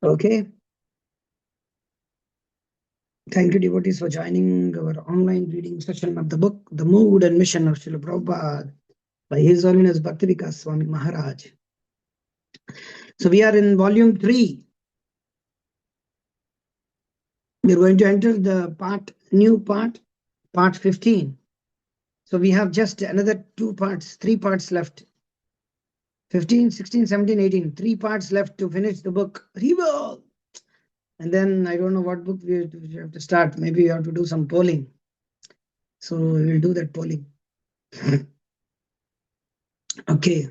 Okay. Thank you, devotees, for joining our online reading session of the book, The Mood and Mission of Srila Prabhupada by His Holiness Bhaktivikas Swami Maharaj. So we are in volume 3. We are going to enter the new part 15. So we have just another 3 parts left. 15, 16, 17, 18. 3 parts left to finish the book. Rival! And then I don't know what book we have to start. Maybe we have to do some polling. So we will do that polling. Okay.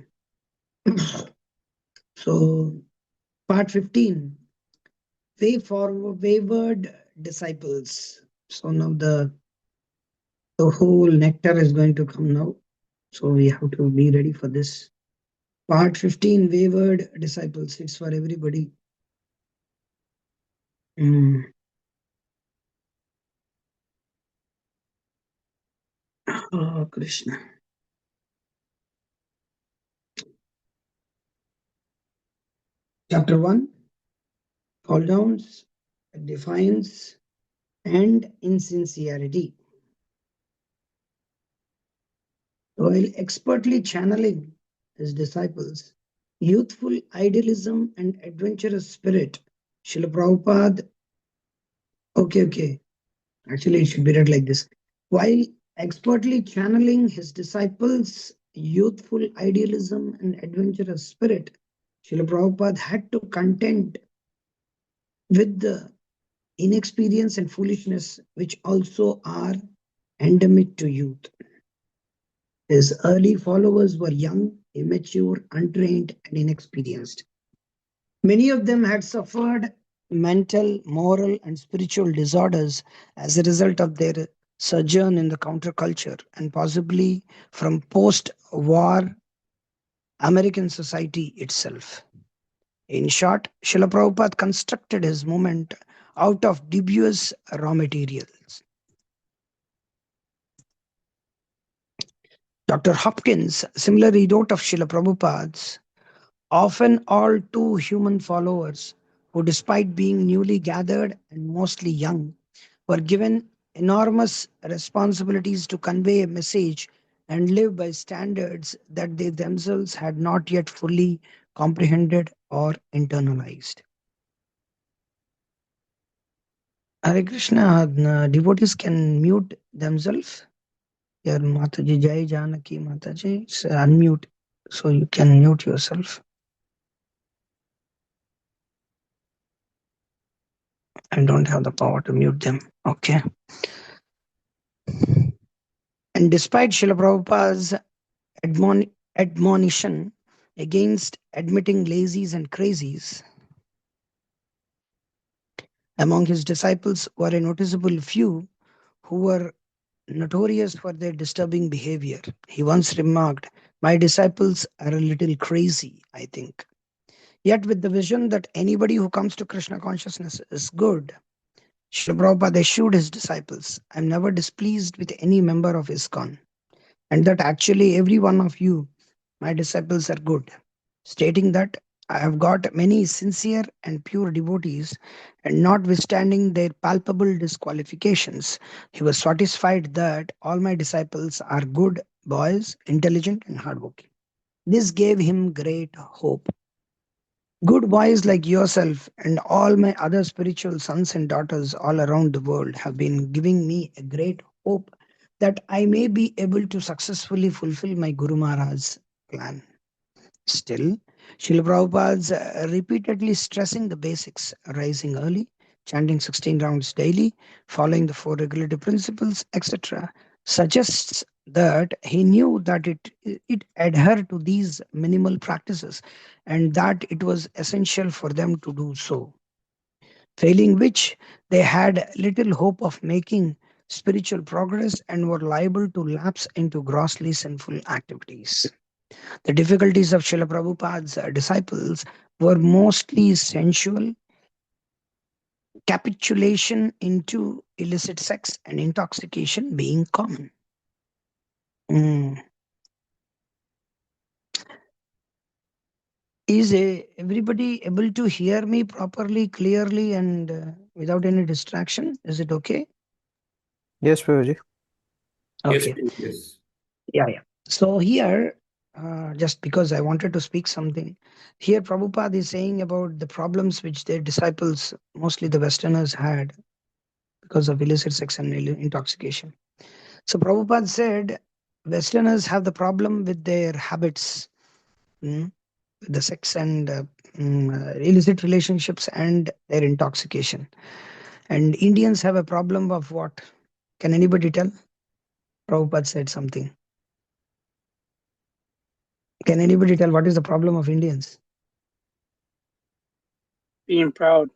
So part 15. Wayward disciples. So now the whole nectar is going to come now. So we have to be ready for this. Part 15, wayward disciples. It's for everybody. Oh, Krishna. Chapter 1, fall downs, defiance, and insincerity. While expertly channeling his disciples' youthful idealism and adventurous spirit, Srila Prabhupada, okay. Actually, it should be read like this. While expertly channeling his disciples' youthful idealism and adventurous spirit, Srila Prabhupada had to contend with the inexperience and foolishness which also are endemic to youth. His early followers were young, immature, untrained, and inexperienced. Many of them had suffered mental, moral, and spiritual disorders as a result of their sojourn in the counterculture and possibly from post war American society itself. In short, Srila Prabhupada constructed his movement out of dubious raw materials. Dr. Hopkins similarly wrote of Srila Prabhupada's often all too human followers who, despite being newly gathered and mostly young, were given enormous responsibilities to convey a message and live by standards that they themselves had not yet fully comprehended or internalized. Hare Krishna, devotees can mute themselves. Your Mataji Jai Janaki Mataji, unmute so you can mute yourself. I don't have the power to mute them. Okay. And despite Srila Prabhupada's admonition against admitting lazies and crazies, among his disciples were a noticeable few who were notorious for their disturbing behavior. He once remarked, "My disciples are a little crazy, I think." Yet, with the vision that anybody who comes to Krishna consciousness is good, Srila Prabhupada assured his disciples, "I am never displeased with any member of ISKCON, and that actually every one of you, my disciples, are good," stating that I have got many sincere and pure devotees, and notwithstanding their palpable disqualifications, he was satisfied that all my disciples are good boys, intelligent, and hardworking. This gave him great hope. Good boys like yourself and all my other spiritual sons and daughters all around the world have been giving me a great hope that I may be able to successfully fulfill my Guru Maharaj's plan. Still, Srila Prabhupada's repeatedly stressing the basics, rising early, chanting 16 rounds daily, following the 4 regulative principles, etc., suggests that he knew that it adhered to these minimal practices and that it was essential for them to do so. Failing which, they had little hope of making spiritual progress and were liable to lapse into grossly sinful activities. The difficulties of Srila Prabhupada's disciples were mostly sensual, capitulation into illicit sex, and intoxication being common. Mm. Is everybody able to hear me properly, clearly, and without any distraction? Is it okay? Yes, Prabhuji. Yes, Okay. please, yes. Yeah, yeah. So here, just because I wanted to speak something, here Prabhupada is saying about the problems which their disciples, mostly the Westerners, had because of illicit sex and intoxication. So Prabhupada said Westerners have the problem with their habits, mm, with the sex and illicit relationships and their intoxication. And Indians have a problem of what? Can anybody tell? Prabhupada said something. Can anybody tell what is the problem of Indians? Being proud.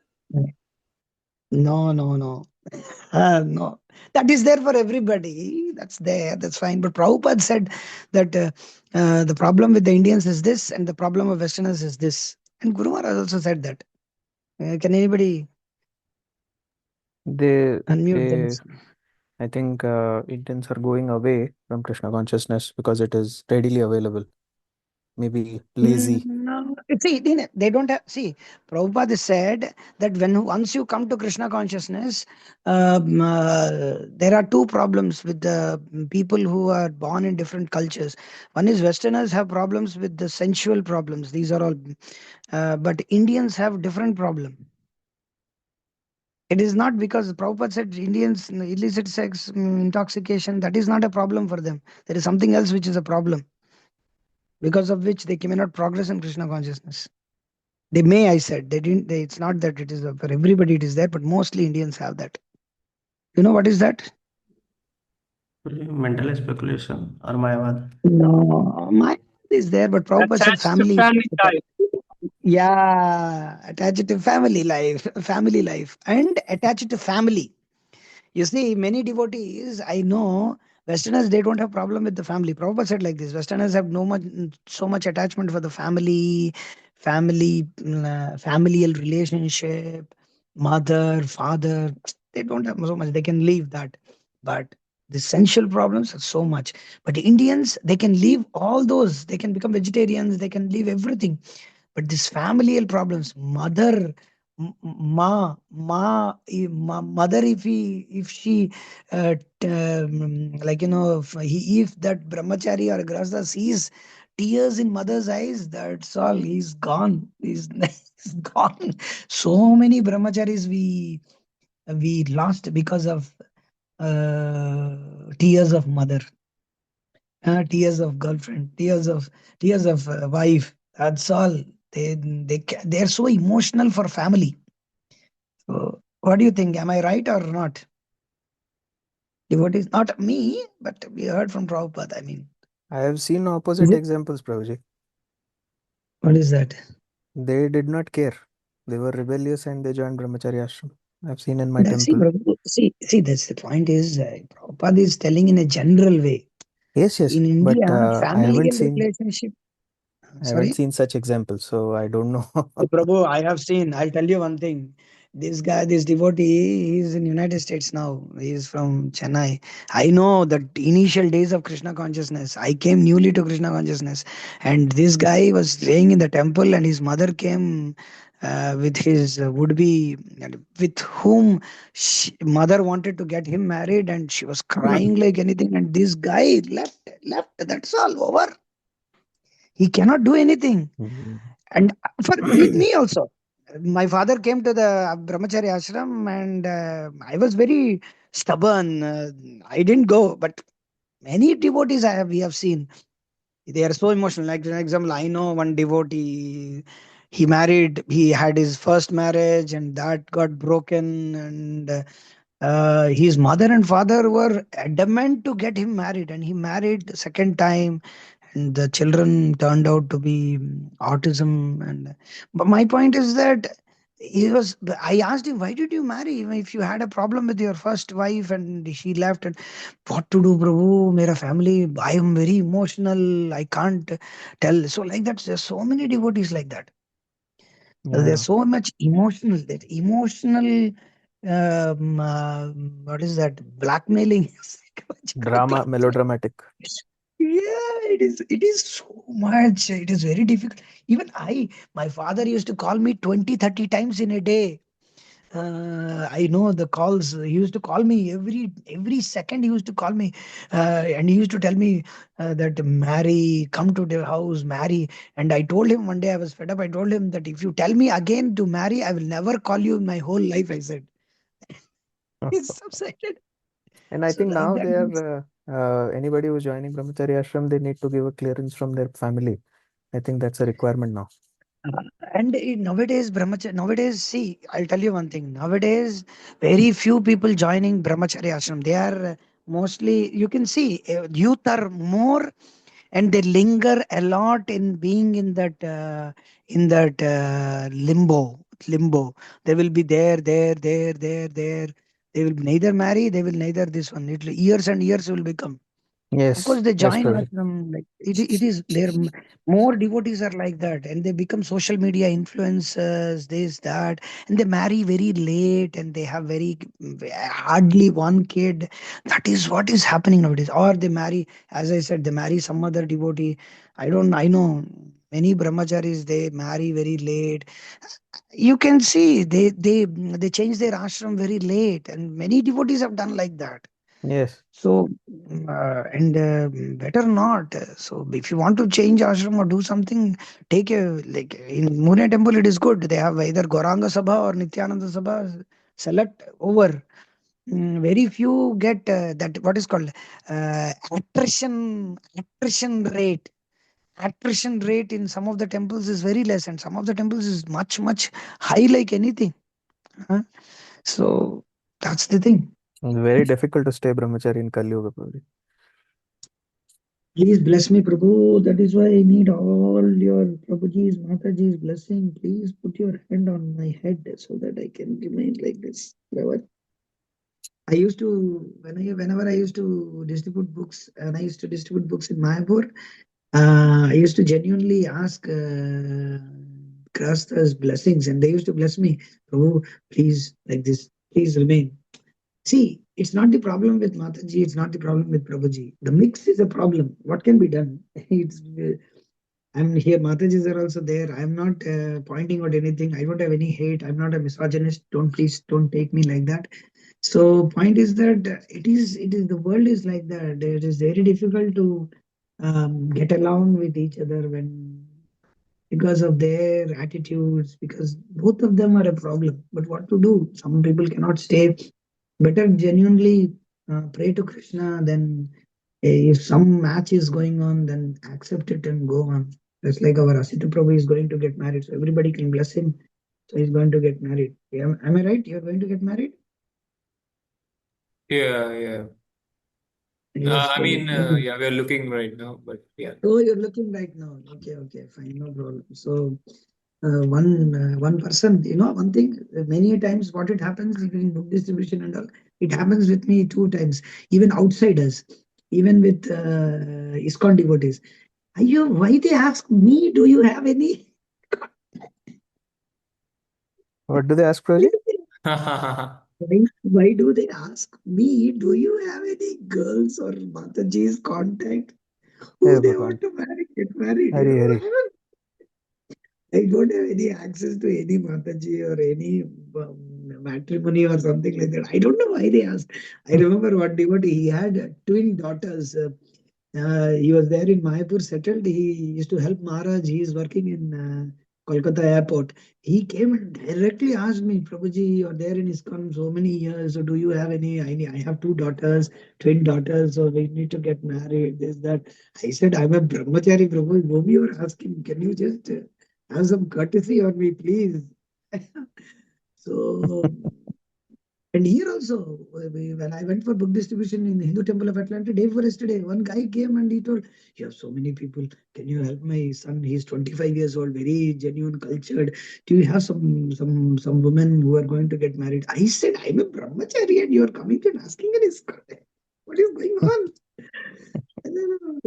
No, no, no. No. That is there for everybody. That's there. That's fine. But Prabhupada said that the problem with the Indians is this, and the problem of Westerners is this. And Guru Maharaj also said that. Can anybody They, unmute them? they, I think Indians are going away from Krishna consciousness because it is readily available. Maybe lazy. No, see, they don't have. See, Prabhupada said that when once you come to Krishna consciousness, there are two problems with the people who are born in different cultures. One is Westerners have problems with the sensual problems. These are all, but Indians have different problem. It is not because Prabhupada said Indians illicit sex, intoxication. That is not a problem for them. There is something else which is a problem because of which they cannot progress in Krishna consciousness. They may, I said, they didn't. It's not that it is for everybody. It is there, but mostly Indians have that. You know what is that? Mental speculation or Mayavad. No, my is there, but Prabhupada said Attached to family. family ties. Yeah, attached to family life, and attached to family. You see, many devotees I know, Westerners, they don't have problem with the family. Prabhupada said like this: Westerners have so much attachment for the familial relationship, mother, father. They don't have so much. They can leave that, but the essential problems are so much. But Indians, they can leave all those. They can become vegetarians. They can leave everything, but these familial problems, mother, mother, if she, like if that brahmachari or grahastha sees tears in mother's eyes, that's all. He's gone. He's gone. So many brahmacharis we lost because of tears of mother, tears of girlfriend, tears of wife. That's all. They're so emotional for family. So, what do you think? Am I right or not? Devotees, not me, but we heard from Prabhupada. I mean, I have seen is opposite it? examples, Prabhuji. What is that? They did not care. They were rebellious and they joined Brahmacharya ashram. I've seen in my See, temple. Prabhupada, see. That's the point. Is Prabhupada is telling in a general way. Yes, yes, In but India, I haven't familial seen relationship. I haven't Sorry. seen such examples, so I don't know. Prabhu, I have seen. I'll tell you one thing. This guy, this devotee, he's in United States now. He's from Chennai. I know the initial days of Krishna consciousness. I came newly to Krishna consciousness, and this guy was staying in the temple, and his mother came with his would-be, with whom mother wanted to get him married, and she was crying like anything. And this guy left. That's all over. He cannot do anything. Mm. And for with me also, my father came to the brahmachari ashram, and I was very stubborn. I didn't go, but many devotees we have seen, they are so emotional. Like for example, I know one devotee, he had his first marriage and that got broken, and his mother and father were adamant to get him married, and he married the second time, and the children turned out to be autism. And but my point is that I asked him, why did you marry if you had a problem with your first wife and she left? And what to do, Prabhu? Mera family, I am very emotional, I can't tell. So like that, there's so many devotees like that. They're Yeah, so much emotional, that emotional, what is that, blackmailing? Psychological drama, blackmail. melodramatic. Yeah, it is so much. It is very difficult. Even my father used to call me 20, 30 times in a day. I know the calls. He used to call me every second. He used to call me, and he used to tell me that marry, come to the house, marry. And I told him one day I was fed up. I told him that if you tell me again to marry, I will never call you in my whole life. I said. He's subsided. And I So think like now that. they are anybody who's joining brahmacharya ashram, they need to give a clearance from their family. I think that's a requirement now. And nowadays, brahmacharya, nowadays, see, I'll tell you one thing. Nowadays, very few people joining brahmacharya ashram. They are mostly, you can see, youth are more, and they linger a lot in being in that limbo. They will be there. They will neither marry. They will neither this one. Years and years will become. Of course, Yes, they yes, join Prabhuji. ashram. Like it is there. More devotees are like that, and they become social media influencers. This that, and they marry very late, and they have very hardly one kid. That is what is happening nowadays. Or they marry, as I said, they marry some other devotee. I don't. I know many brahmacharis. They marry very late. You can see they change their ashram very late, and many devotees have done like that. Yes, So, and better not. So, if you want to change ashram or do something, take a like in Mune temple, it is good. They have either Gauranga Sabha or Nityananda Sabha. Select over. Very few get that what is called attrition rate. Attrition rate in some of the temples is very less, and some of the temples is much high, like anything. Huh? So that's the thing. it's very difficult to stay brahmachari in Kali Yuga, Prabhuji. Please bless me, Prabhu. That is why I need all your Prabhuji's, Mataji's blessing. Please put your hand on my head so that I can remain like this forever. I used to, whenever I used to distribute books, and I used to distribute books in Mayapur, I used to genuinely ask Grastha's blessings, and they used to bless me. Prabhu, please, like this, please remain. See, it's not the problem with Mataji, it's not the problem with Prabhuji. The mix is a problem. What can be done? It's I'm here. Matajis are also there. I'm not pointing out anything. I don't have any hate. I'm not a misogynist. Please don't take me like that. So point is that it is the world is like that. It is very difficult to get along with each other when because of their attitudes, because both of them are a problem. But what to do? Some people cannot stay. Better genuinely pray to Krishna, then if some match is going on, then accept it and go on. That's like our Asita Prabhu is going to get married, so everybody can bless him. So he's going to get married. Yeah, am I right? You're going to get married? Yeah, yeah. Yes, I Prabhu. mean, yeah, we're looking right now, but yeah. Oh, you're looking right now. Okay, fine, no problem. So, one person, one thing. Many times, what it happens even in book distribution and all, it happens with me two times. Even outsiders, even with ISKCON devotees. Why they ask me? Do you have any? What do they ask, Prabhuji? Why do they ask me? Do you have any girls or Mataji's contact Hey, who they Bhagwan. want to marry? Get married, Hari, Hari. I don't have any access to any Mataji or any matrimony or something like that. I don't know why they asked. I remember one devotee, he had twin daughters. He was there in Mayapur settled. He used to help Maharaj. He is working in Kolkata airport. He came and directly asked me, Prabhuji, you're there in ISKCON so many years. So do you have any? I have two daughters, twin daughters. So we need to get married. This, that. I said, I'm a brahmachari, Prabhu. Whom you are asking? Can you just have some courtesy on me, please? So, and here also, when I went for book distribution in Hindu Temple of Atlanta, day before yesterday, one guy came and he told, you have so many people. Can you help my son? He's 25 years old, very genuine, cultured. Do you have some women who are going to get married? I said, I'm a brahmachari and you're coming and asking an ISKCON. What is going on? And then,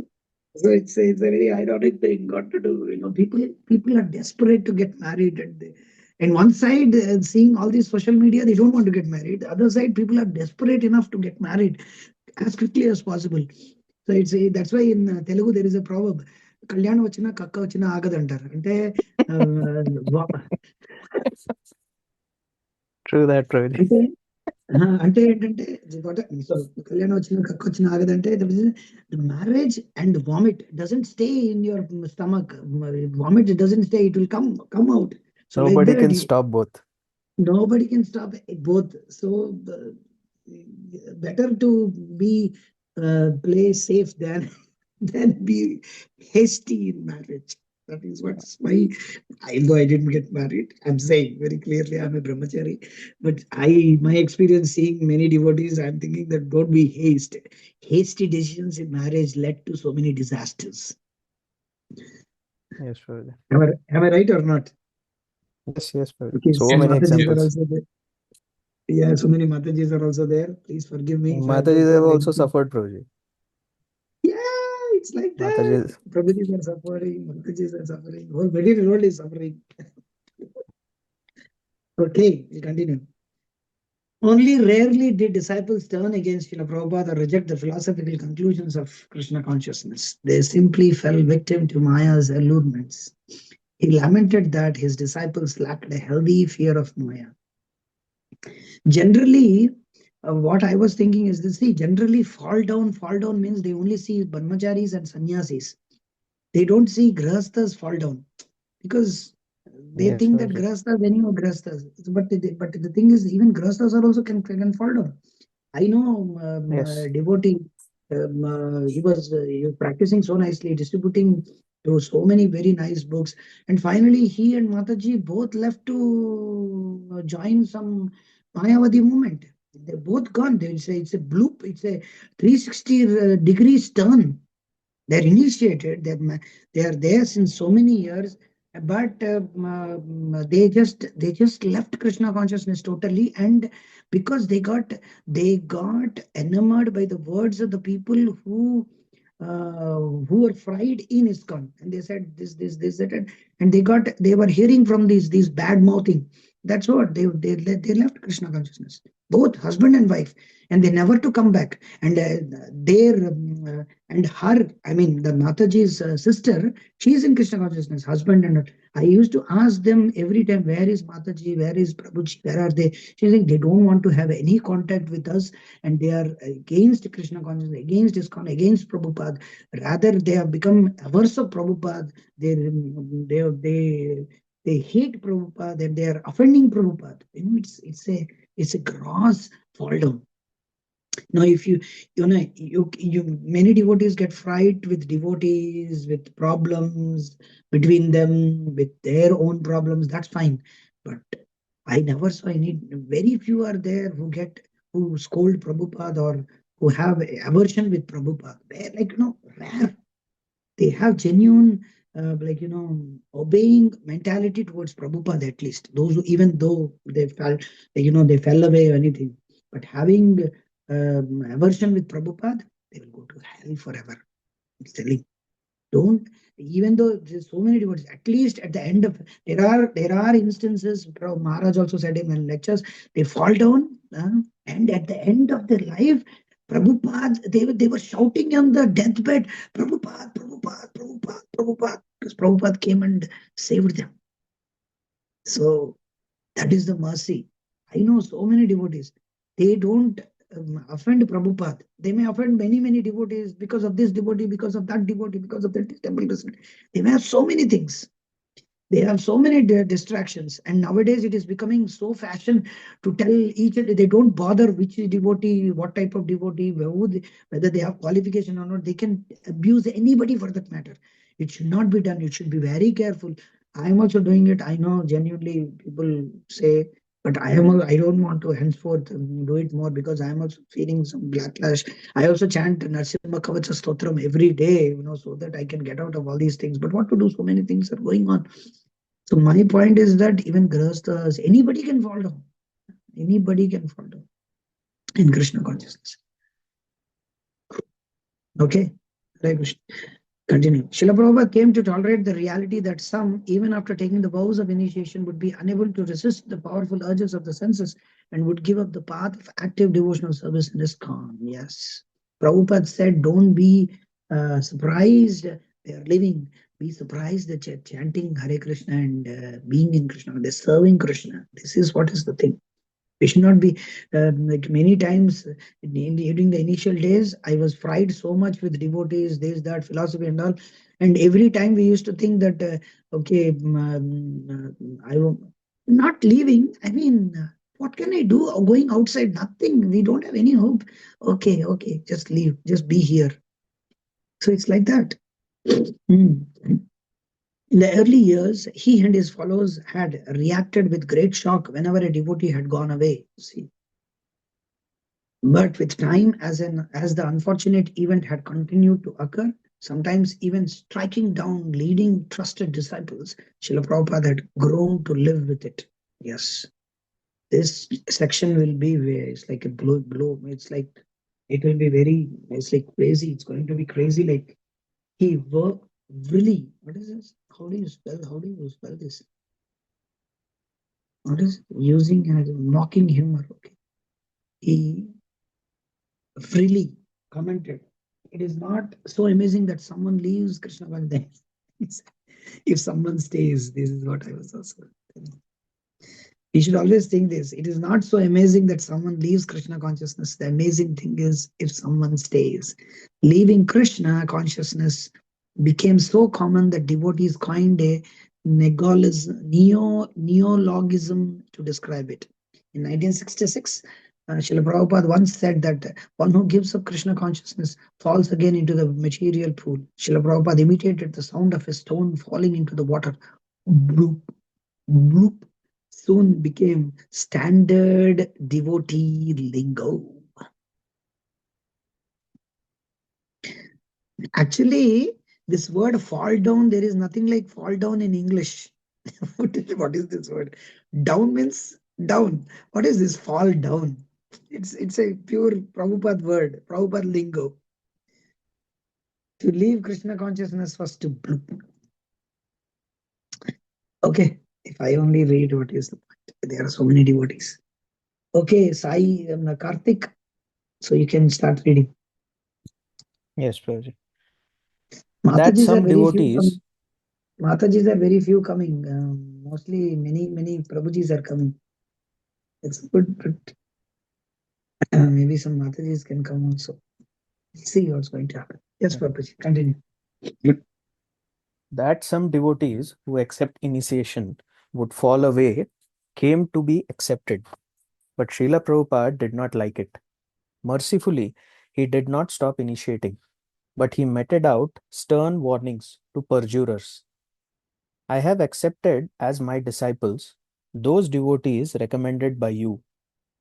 so it's a very ironic thing got to do. People are desperate to get married, and one side seeing all this social media, they don't want to get married. The other side, people are desperate enough to get married as quickly as possible. So that's why in Telugu there is a proverb, కళ్యాణం వచ్చినా కక్క వచ్చినా ఆగదంటారు. అంటే True that, Prabhuji. అంటే అంటే ఏంటంటే so కళ్యాణం వచ్చిన కక్క వచ్చిన ఆగదంటే marriage and vomit doesn't stay in your stomach. Vomit doesn't stay, it will come out. So like Nobody can that stop both. nobody can stop both. So better to be play safe than than be hasty in marriage. That is what's my, although I didn't get married, I'm saying very clearly I'm a brahmachari. But my experience seeing many devotees, I'm thinking that don't be hasty. Hasty decisions in marriage led to so many disasters. Yes, Prabhuji. Am I right or not? Yes, Prabhuji. Okay, So many Matajis are examples. also there. Yeah, so many Matajis are also there. Please forgive me if I go Matajis for have also lengthy. suffered, Prabhuji. Yeah, it's like that. Matajis. Prabhujis are suffering, Matajis are suffering, whole material world is suffering. Okay, we'll continue. Only rarely did disciples turn against Srila Prabhupada or reject the philosophical conclusions of Krishna consciousness. They simply fell victim to Maya's allurements. He lamented that his disciples lacked a healthy fear of Maya. Generally, what I was thinking is this: see, generally, fall down means they only see brahmacharis and sannyasis. They don't see grahasthas fall down, because they Yes, think that Prabhuji. grahasthas, they know grahasthas. But the thing is, even grahasthas are also can fall down. I know Yes. devotee. He was practicing so nicely, distributing those so many very nice books, and finally he and Mataji both left to join some Mayavadi movement. They're both gone. They say it's a bloop. It's a 360 degrees turn. They're initiated. They are there since so many years, but they just left Krishna consciousness totally, and because they got enamored by the words of the people who were fried in ISKCON, and they said this, that, and they were hearing from these bad mouthing. That's what they left Krishna consciousness, both husband and wife, and they never to come back. And and her, I mean, the Mataji's sister, she is in Krishna consciousness, husband and her. I used to ask them every time, where is Mataji, where is Prabhuji, where are they? She's like, they don't want to have any contact with us, and they are against Krishna consciousness, against ISKCON, against Prabhupada. Rather, they have become averse of Prabhupada. They hate Prabhupada, and they are offending Prabhupada. It's a gross fall down. Now, if you many devotees get fright with devotees, with problems between them, with their own problems, that's fine. But I never saw any, very few are there who scold Prabhupada or who have aversion with Prabhupada. They're like, rare. They have genuine, obeying mentality towards Prabhupada, at least. Those who, even though they fell away or anything, but having aversion with Prabhupada, they will go to hell forever. It's telling. Don't, even though there's so many devotees, at least at the end of, there are instances, Maharaj also said in lectures, they fall down, and at the end of their life, Prabhupada, they were shouting on the deathbed, Prabhupada, Prabhupada, Prabhupada, Prabhupada, because Prabhupada came and saved them. So that is the mercy. I know so many devotees, they don't offend Prabhupada. They may offend many, many devotees because of this devotee, because of that devotee, because of that temple visit. They may have so many things. They have so many distractions, and nowadays it is becoming so fashion to tell each other. They don't bother which devotee, what type of devotee, whether they have qualification or not. They can abuse anybody for that matter. It should not be done. It should be very careful. I am also doing it. I know genuinely people say, but I don't want to henceforth do it more, because I am also feeling some backlash. I also chant Narsimha Kavacha Stotram every day, so that I can get out of all these things. But what to do? So many things are going on. So my point is that even grahasthas, anybody can fall down. Anybody can fall down in Krishna consciousness. Okay? Hare Krishna. Continue. Srila Prabhupada came to tolerate the reality that some, even after taking the vows of initiation, would be unable to resist the powerful urges of the senses and would give up the path of active devotional service in ISKCON. Yes. Prabhupada said, don't be surprised they are living. Be surprised that you're chanting Hare Krishna and being in Krishna. They're serving Krishna. This is what is the thing. We should not be like many times during the initial days. I was fried so much with devotees, this, that, philosophy, and all. And every time we used to think that, okay, I will not leaving. I mean, what can I do? Going outside, nothing. We don't have any hope. Okay, okay, just leave, just be here. So it's like that. Mm. In the early years, he and his followers had reacted with great shock whenever a devotee had gone away. See, but with time, as the unfortunate event had continued to occur, sometimes even striking down leading trusted disciples, Srila Prabhupada had grown to live with it. Yes, this section will be where it's like a blow. It's like it will be very. It's like crazy. It's going to be crazy. Like he worked really. What is this? How do you spell? How do you spell this? What is using as mocking humor? Okay, he freely commented. It is not so amazing that someone leaves Krishna consciousness. If someone stays, this is what I was also telling. You should always think this. It is not so amazing that someone leaves Krishna consciousness. The amazing thing is if someone stays. Leaving Krishna consciousness became so common that devotees coined a neologism to describe it. In 1966, Srila Prabhupada once said that one who gives up Krishna consciousness falls again into the material pool. Srila Prabhupada imitated the sound of a stone falling into the water. Bloop, bloop, soon became standard devotee lingo. Actually, this word fall down, there is nothing like fall down in English. What is this word? Down means down. What is this fall down? It's a pure Prabhupada word, Prabhupada lingo. To leave Krishna consciousness was to bloop. Okay, if I only read what is the point. There are so many devotees. Okay, Sai, Karthik, so you can start reading. Yes, Prabhuji. That Matajis are some very few devotees, coming. Matajis are very few coming. Mostly many Prabhujis are coming. It's good, but maybe some Matajis can come also. We'll see what's going to happen. Yes, Mhm. Prabhuji, continue. that some devotees who accept initiation would fall away came to be accepted. But Srila Prabhupada did not like it. Mercifully, he did not stop initiating, but he meted out stern warnings to perjurers. I have accepted as my disciples those devotees recommended by you.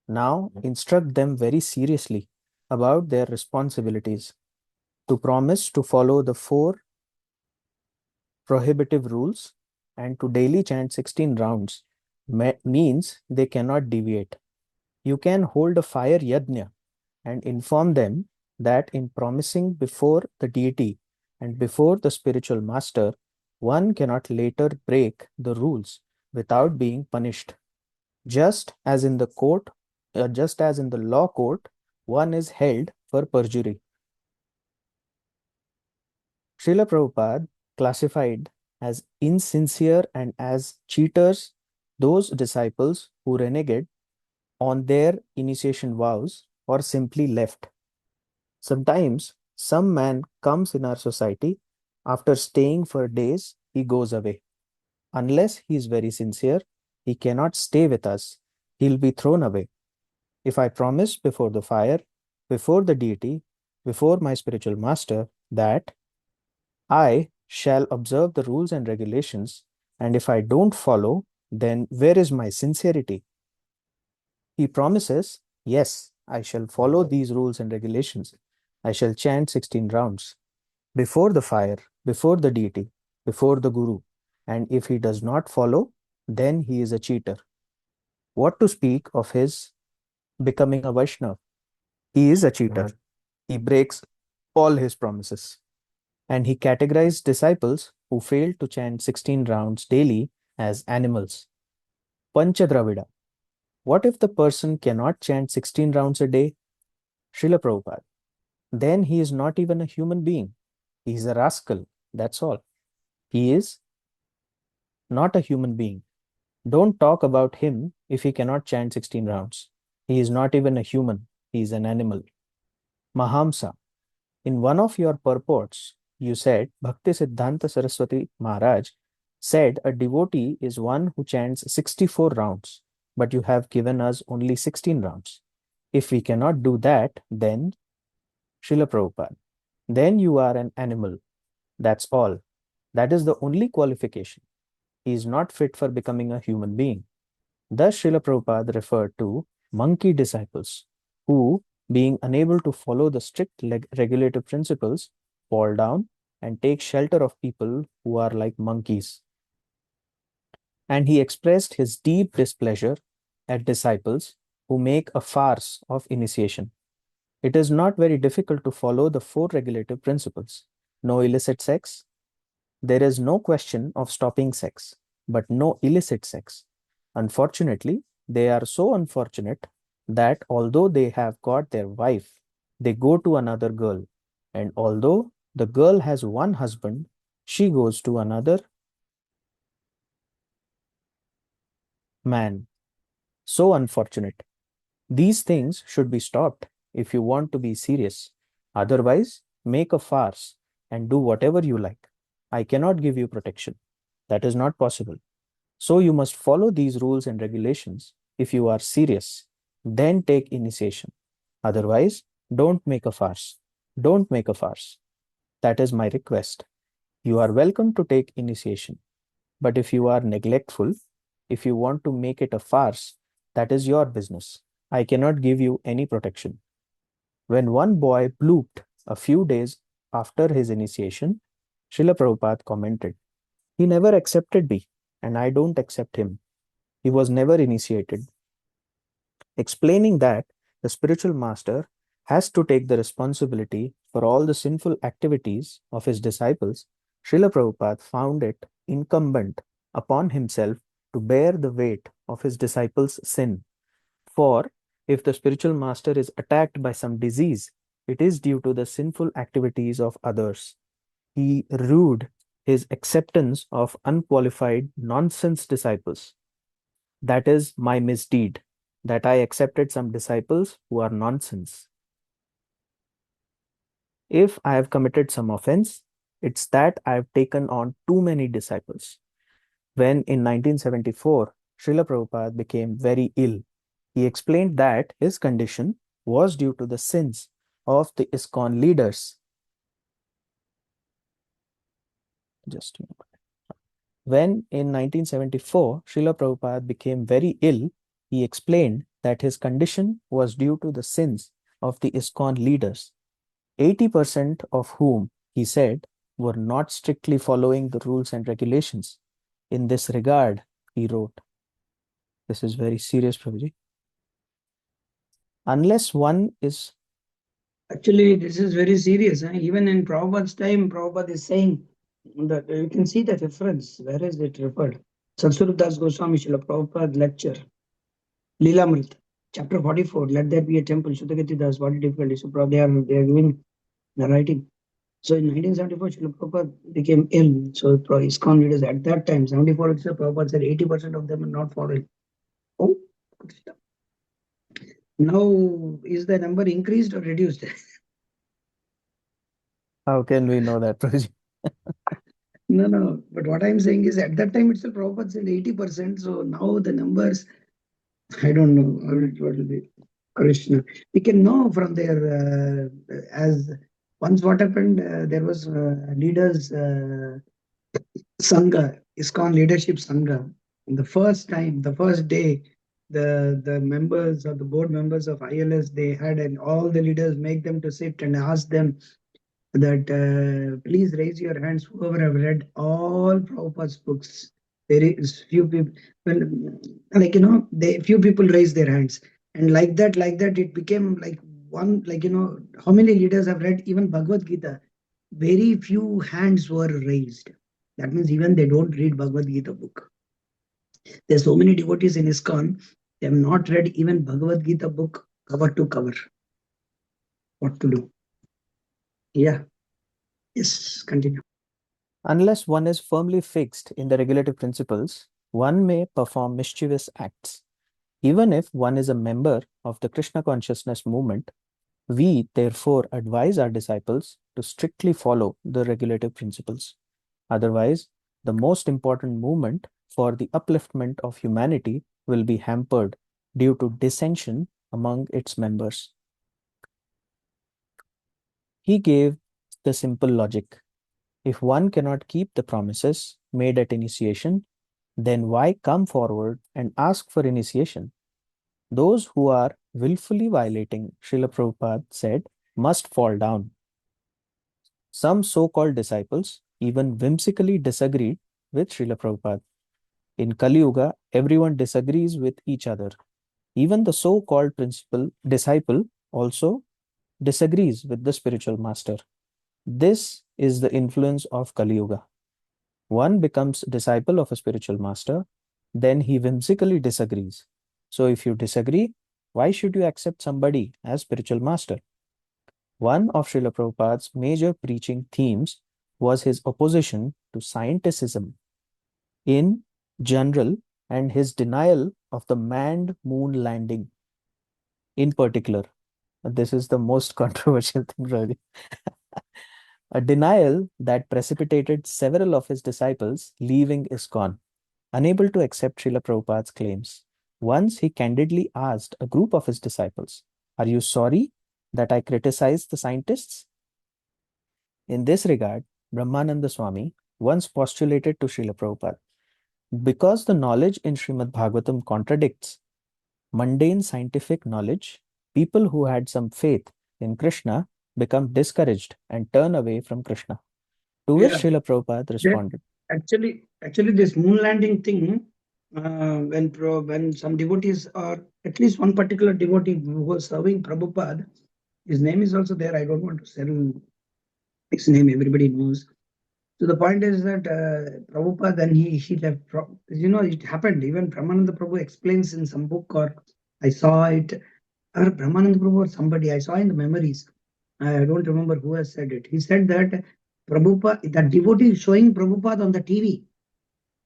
Now instruct them very seriously about their responsibilities. To promise to follow the four prohibitive rules and to daily chant 16 rounds means they cannot deviate. You can hold a fire yajna and inform them that in promising before the deity and before the spiritual master, one cannot later break the rules without being punished. Just as in the court, just as in the law court, one is held for perjury. Srila Prabhupada classified as insincere and as cheaters those disciples who reneged on their initiation vows or simply left. Sometimes some man comes in our society, after staying for days, he goes away. Unless he is very sincere, he cannot stay with us. He'll be thrown away. If I promise before the fire, before the deity, before my spiritual master that I shall observe the rules and regulations, and if I don't follow, then where is my sincerity? He promises, yes, I shall follow these rules and regulations. I shall chant 16 rounds before the fire, before the deity, before the guru. And if he does not follow, then he is a cheater. What to speak of his becoming a Vaishnav? He is a cheater. He breaks all his promises. And he categorized disciples who failed to chant 16 rounds daily as animals. Panchadravida. What if the person cannot chant 16 rounds a day? Srila Prabhupada. then he is not even a human being. He is a rascal. That's all. He is not a human being. Don't talk about him if he cannot chant 16 rounds. He is not even a human. He is an animal. Mahamsa. In one of your purports, you said Bhakti Siddhanta Saraswati Maharaj said a devotee is one who chants 64 rounds, but you have given us only 16 rounds. If we cannot do that, then Srila Prabhupada, then you are an animal. That's all. That is the only qualification. He is not fit for becoming a human being. Thus, Srila Prabhupada referred to monkey disciples who, being unable to follow the strict regulative principles, fall down and take shelter of people who are like monkeys. And he expressed his deep displeasure at disciples who make a farce of initiation. It is not very difficult to follow the four regulative principles: no illicit sex. There is no question of stopping sex, but no illicit sex. Unfortunately, they are so unfortunate that although they have got their wife, they go to another girl. And although the girl has one husband, she goes to another man. So unfortunate. These things should be stopped if you want to be serious. Otherwise, make a farce and do whatever you like. I cannot give you protection. That is not possible. So you must follow these rules and regulations if you are serious. Then take initiation. Otherwise, don't make a farce. Don't make a farce. That is my request. You are welcome to take initiation. But if you are neglectful, if you want to make it a farce, that is your business. I cannot give you any protection. When one boy blooped a few days after his initiation, Srila Prabhupada commented, "He never accepted me, and I don't accept him. He was never initiated." Explaining that the spiritual master has to take the responsibility for all the sinful activities of his disciples, Srila Prabhupada found it incumbent upon himself to bear the weight of his disciples' sin. For if the spiritual master is attacked by some disease, it is due to the sinful activities of others. He rued his acceptance of unqualified nonsense disciples. That is my misdeed, that I accepted some disciples who are nonsense. If I have committed some offense, it's that I have taken on too many disciples. When in 1974, Srila Prabhupada became very ill, he explained that his condition was due to the sins of the ISKCON leaders. Just a moment. When in 1974, Srila Prabhupada became very ill, he explained that his condition was due to the sins of the ISKCON leaders, 80% of whom, he said, were not strictly following the rules and regulations. In this regard, he wrote, this is very serious, Prabhuji. Unless one is... Actually, this is very serious. Even in Prabhupada's time, Prabhupada is saying that you can see the reference. Where is it referred? Satsvarup Das Goswami Srila Prabhupada lecture, Leelamrita, chapter 44. Let there be a temple. Shuddhagati Das, what difficulty? So they are giving the writing. So in 1974, Srila Prabhupada became ill. So ISKCON leaders at that time, 74 itself, Prabhupada said 80% of them are not following. Oh, now is the number increased or reduced? How can we know that, Prabhuji? No, no. But what I'm saying is at that time itself, Prabhupada said 80%. So now the numbers, I don't know what will be. Krishna. We can know from their, as once what happened, there was leaders, Sangha, ISKCON Leadership Sangha. The first time, the first day, the members of the board members of ILS, they had and all the leaders make them to sit and ask them that please raise your hands whoever have read all Prabhupada's books. Very few people, when, like they few people raise their hands, and like that, it became like one, how many leaders have read even Bhagavad Gita? Very few hands were raised. That means even they don't read Bhagavad Gita book. There's so many devotees in ISKCON, they have not read even Bhagavad Gita book cover to cover. What to do? Yeah. Yes. Continue. Unless one is firmly fixed in the regulative principles, one may perform mischievous acts. Even if one is a member of the Krishna consciousness movement, we therefore advise our disciples to strictly follow the regulative principles. Otherwise, the most important movement for the upliftment of humanity will be hampered due to dissension among its members. He gave the simple logic. If one cannot keep the promises made at initiation, then why come forward and ask for initiation? Those who are willfully violating, Srila Prabhupada said, must fall down. Some so called disciples even whimsically disagreed with Srila Prabhupada. In Kali Yuga, everyone disagrees with each other. Even the so called principal disciple also disagrees with the spiritual master. This is the influence of Kali Yuga. One becomes disciple of a spiritual master, then he whimsically disagrees. So if you disagree, why should you accept somebody as spiritual master? One of Srila Prabhupada's major preaching themes was his opposition to scienticism in general and his denial of the manned moon landing in particular. This is the most controversial thing, really. A denial that precipitated several of his disciples leaving ISKCON, unable to accept Srila Prabhupada's claims. Once he candidly asked a group of his disciples, "Are you sorry that I criticized the scientists?" In this regard, Brahmananda Swami once postulated to Srila Prabhupada, because the knowledge in Srimad Bhagavatam contradicts mundane scientific knowledge, people who had some faith in Krishna become discouraged and turn away from Krishna. To which Yeah. Srila Prabhupada That responded, actually, this moon landing thing, when some devotees, or at least one particular devotee who was serving Prabhupada, his name is also there. I don't want to sell his name. Everybody knows. So the point is that Prabhupada, then he left. It happened. Even Brahmananda Prabhu explains in some book, or I saw it, or Brahmananda Prabhu or somebody I saw in the memories. I don't remember who has said it. He said that Prabhupada, the devotee is showing Prabhupada on the TV,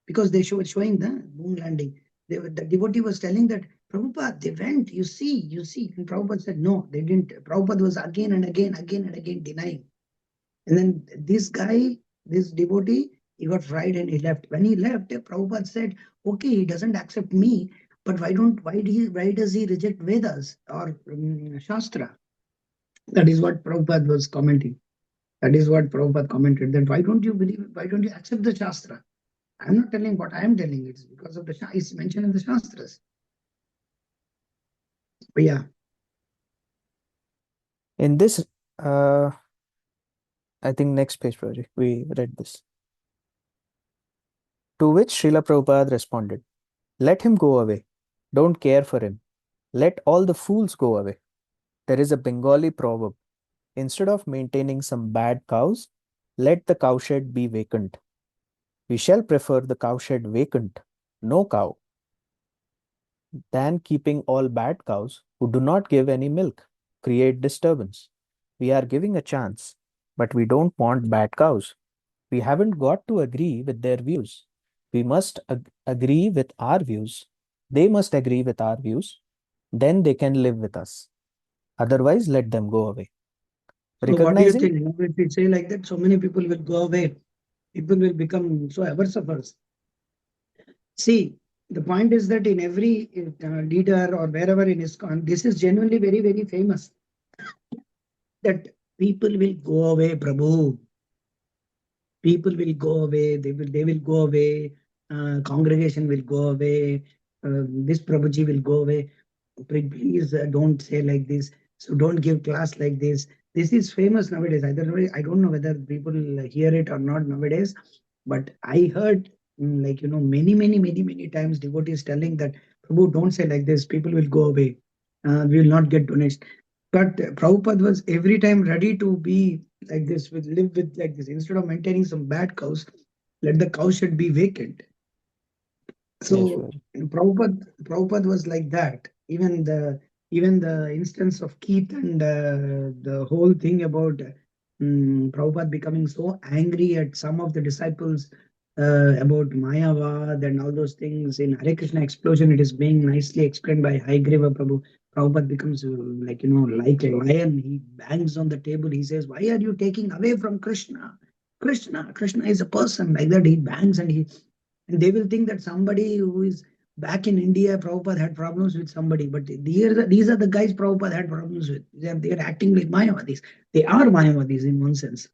because they were showing the moon landing. The devotee was telling that Prabhupada, they went, you see. And Prabhupada said, no, they didn't. Prabhupada was again and again denying. And then this guy, this devotee, he got fried and he left. When he left, Prabhupada said, okay, he doesn't accept me, but why does he reject Vedas or Shastra? That is what Prabhupada was commenting. That is what Prabhupada commented, that why don't you accept the Shastra? I'm not telling what I am telling, it's because of it's mentioned in the Shastras. But yeah. in this, uh, I think next page, Project, we read this. To which Srila Prabhupada responded, "Let him go away. Don't care for him. Let all the fools go away." There is a Bengali proverb: instead of maintaining some bad cows, let the cowshed be vacant. We shall prefer the cowshed vacant, no cow, than keeping all bad cows who do not give any milk, create disturbance. We are giving a chance, but we don't want bad cows. We haven't got to agree with their views. We must agree with our views. They must agree with our views. Then they can live with us. Otherwise, let them go away. So what do you Recognizing, think? If we say like that, so many people will go away. People will become so averse of us. See, the point is that in every leader or wherever in ISKCON, this is genuinely very, very famous, that people will go away, Prabhu. People will go away. They will go away. Congregation will go away. This Prabhuji will go away. Please don't say like this. So don't give class like this. This is famous nowadays. I don't know whether people hear it or not nowadays, but I heard, like, many times devotees telling that, Prabhu, don't say like this. People will go away. We will not get donations. But Prabhupada was every time ready to be like this, live with like this. Instead of maintaining some bad cows, let the cow shed be vacant. yes, So Shwari. Prabhupada was like that. Even the instance of Keith and the whole thing about Prabhupada becoming so angry at some of the disciples about Mayavad and all those things. In Hare Krishna Explosion, it is being nicely explained by Haigreva Prabhu. Prabhupada becomes like, like a lion. He bangs on the table. He says, "Why are you taking away from Krishna? Krishna is a person." Like that, he bangs and they will think that somebody who is back in India, Prabhupada had problems with somebody. But these are the guys Prabhupada had problems with. They are acting like Mayavadis. They are Mayavadis in one sense.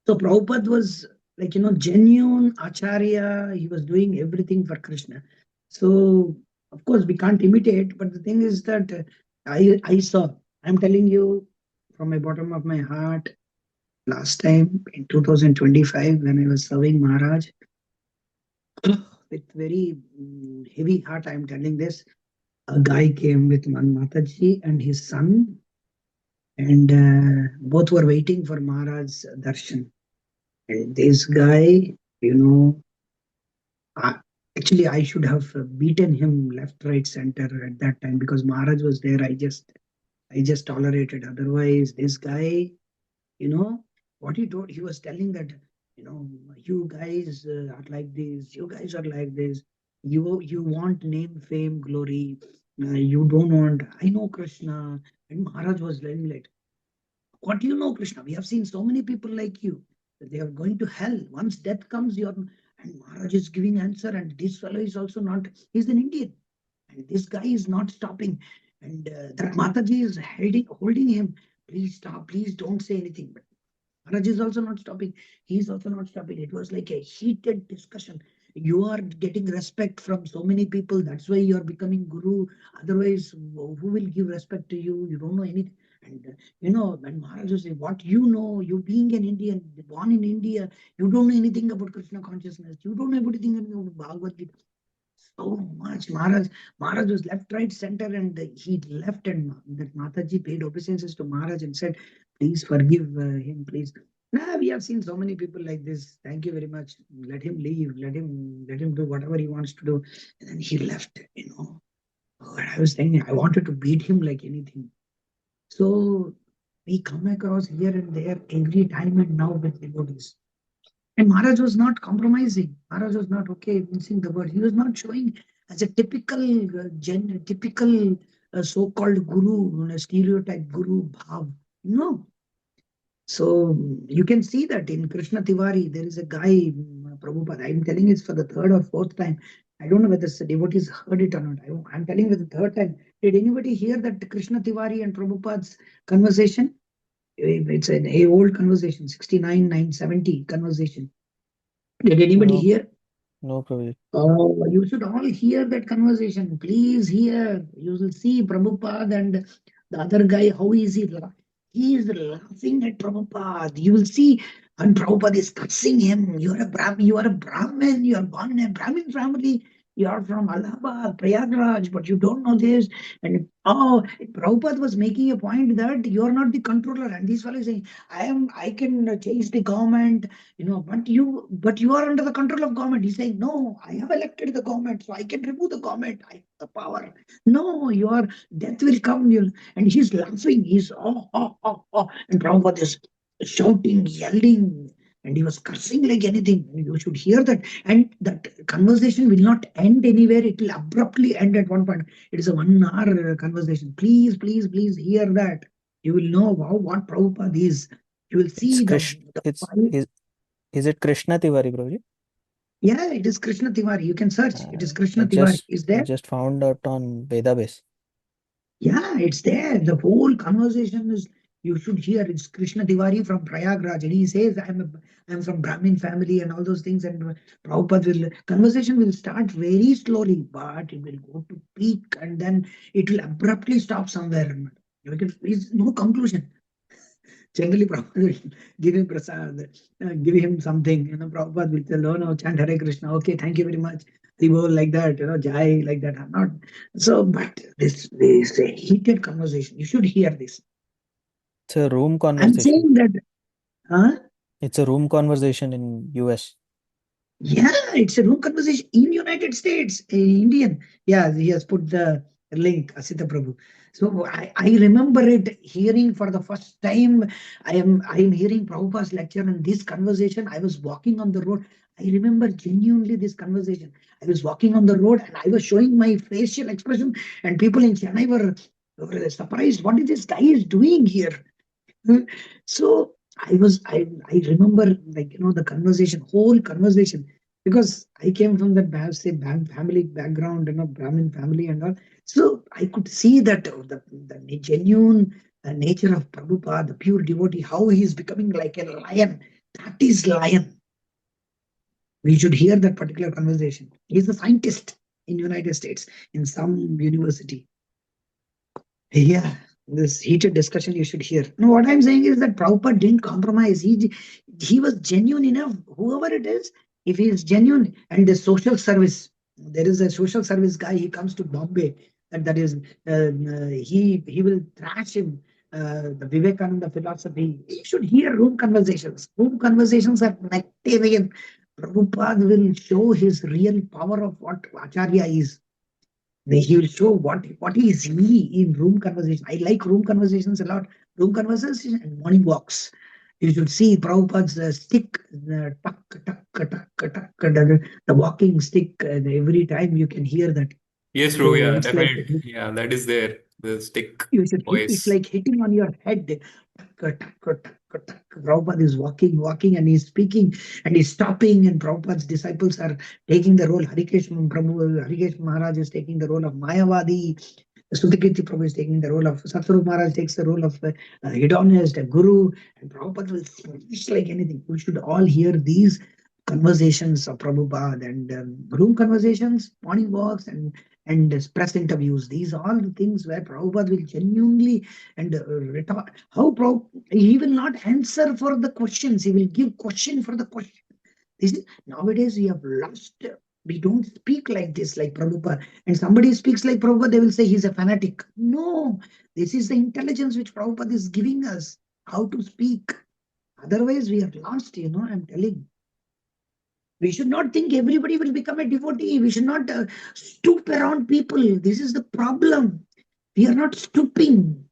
So Prabhupada was like, genuine Acharya. He was doing everything for Krishna. So, of course, we can't imitate. But the thing is that I saw, I'm telling you from my bottom of my heart, last time in 2025, when I was serving Maharaj, with very heavy heart, I'm telling this. A guy came with one Mataji and his son, and both were waiting for Maharaj's darshan. And this guy, you know, I, actually, I should have beaten him left, right, center at that time because Maharaj was there. I just tolerated. Otherwise, this guy, you know, what he told, he was telling that, you guys are like this. You guys are like this. You want name, fame, glory. You don't want. I know Krishna. And Maharaj was like, what do you know, Krishna? We have seen so many people like you that they are going to hell. Once death comes, you're. And Maharaj is giving answer, and this fellow is also not. He's an Indian, and this guy is not stopping. And that Mataji is holding him. Please stop. Please don't say anything. But Maharaj is also not stopping. He is also not stopping. It was like a heated discussion. You are getting respect from so many people. That's why you are becoming guru. Otherwise, who will give respect to you? You don't know anything. And when Maharaj was saying, what you know, you being an Indian, born in India, you don't know anything about Krishna consciousness. You don't know anything about Bhagavad Gita. So much. Maharaj was left, right, center, and he left, and that Mataji paid obeisances to Maharaj and said, please forgive him, please. We have seen so many people like this. Thank you very much. Let him leave. Let him do whatever he wants to do. And then he left. Oh, I was thinking I wanted to beat him like anything. So we come across here and there every time and now with devotees. And Maharaj was not compromising. Maharaj was not okay mincing the word. He was not showing as a typical so-called guru, stereotype guru bhav. No. So you can see that in Krishna Tiwari, there is a guy, Prabhupada. I'm telling it for the third or fourth time. I don't know whether the devotees heard it or not. I'm telling it the third time. Did anybody hear that Krishna Tiwari and Prabhupada's conversation? It's an old conversation, 69, 970 conversation. Did anybody No, hear? no, Prabhuji. Oh, you should all hear that conversation. Please hear. You will see Prabhupada and the other guy, how is he? He is laughing at Prabhupada. You will see, and Prabhupada is cursing him. You are a Brahmin, you are born in a Brahmin family. You are from Allahabad, Prayagraj, but you don't know this. And Prabhupada was making a point that you are not the controller. And this fellow is saying, I can change the government, but you are under the control of government. He's saying, no, I have elected the government, so I can remove the government. I have the power. No, your death will come. And he's laughing. He's and Prabhupada is shouting, yelling, and he was cursing like anything. You should hear that. And that conversation will not end anywhere. It will abruptly end at one point. It is a 1 hour conversation. Please, please, please hear that. You will know what Prabhupada is. You will It's see Krish. the It's is it Krishna Tiwari, Prabhuji? yeah, it is Krishna Tiwari. You can search. It is Krishna I Tiwari. just Is I there? just found out on Vedabase. Yeah, it's there. The whole conversation is, you should hear. It's Krishna Tiwari from Prayagraj, and he says, I'm from Brahmin family and all those things. And conversation will start very slowly, but it will go to peak, and then it will abruptly stop somewhere. It's no conclusion. Generally, Prabhupada will give him prasad, give him something. Prabhupada will tell, oh no, chant Hare Krishna. Okay, thank you very much. Haribol like that, Jai like that. I'm not. So, but this a heated conversation. You should hear this. It's a room I'm conversation. saying that, huh? It's a room conversation in US. Yeah, it's a room conversation in United States. A Indian. Yeah, he has put the link, Asita Prabhu. So I remember it hearing for the first time. I am hearing Prabhupada's lecture and this conversation. I was walking on the road. I remember genuinely this conversation. I was walking on the road and I was showing my facial expression, and people in Chennai were surprised. What is this guy is doing here? So I remember, like, the conversation, whole conversation, because I came from that say family background, Brahmin family and all. So I could see that the genuine nature of Prabhupada, the pure devotee, how he is becoming like a lion. That is lion. We should hear that particular conversation. He's a scientist in United States in some university. Yeah, this heated discussion you should hear. No, what I'm saying is that Prabhupada didn't compromise. He was genuine enough. Whoever it is, if he is genuine, and the social service, there is a social service guy. He comes to Bombay, and that is he will thrash him. The Vivekananda philosophy. You should hear room conversations. Room conversations are nectarian. Prabhupada will show his real power of what Acharya is. He will show what is he in room conversation. I like room conversations a lot. Room conversations and morning walks. You should see Prabhupada's stick, tuck, tuck, tuck, tuck, the walking stick. Every time you can hear that. Yes, bro. So Yeah, it's like definitely. Yeah, that is there. The stick you should hit. It's voice. like hitting on your head. Tuck, tuck, tuck, tuck. Prabhupada is walking, and he's speaking, and he's stopping, and Prabhupada's disciples are taking the role. Harikesh Maharaj is taking the role of Mayavadi. Sutikirti Prabhu is taking the role of Satsaru Maharaj, takes the role of hedonist, a guru, and Prabhupada will speak like anything. We should all hear these conversations of Prabhupada and room conversations, morning walks, and press interviews. These are all the things where Prabhupada will genuinely and retort. He will not answer for the questions. He will give question for the question. Nowadays we have lost. We don't speak like this, like Prabhupada. And somebody speaks like Prabhupada, they will say he's a fanatic. No, this is the intelligence which Prabhupada is giving us, how to speak. Otherwise, we are lost, I'm telling. We should not think everybody will become a devotee. We should not stoop around people. This is the problem. We are not stooping.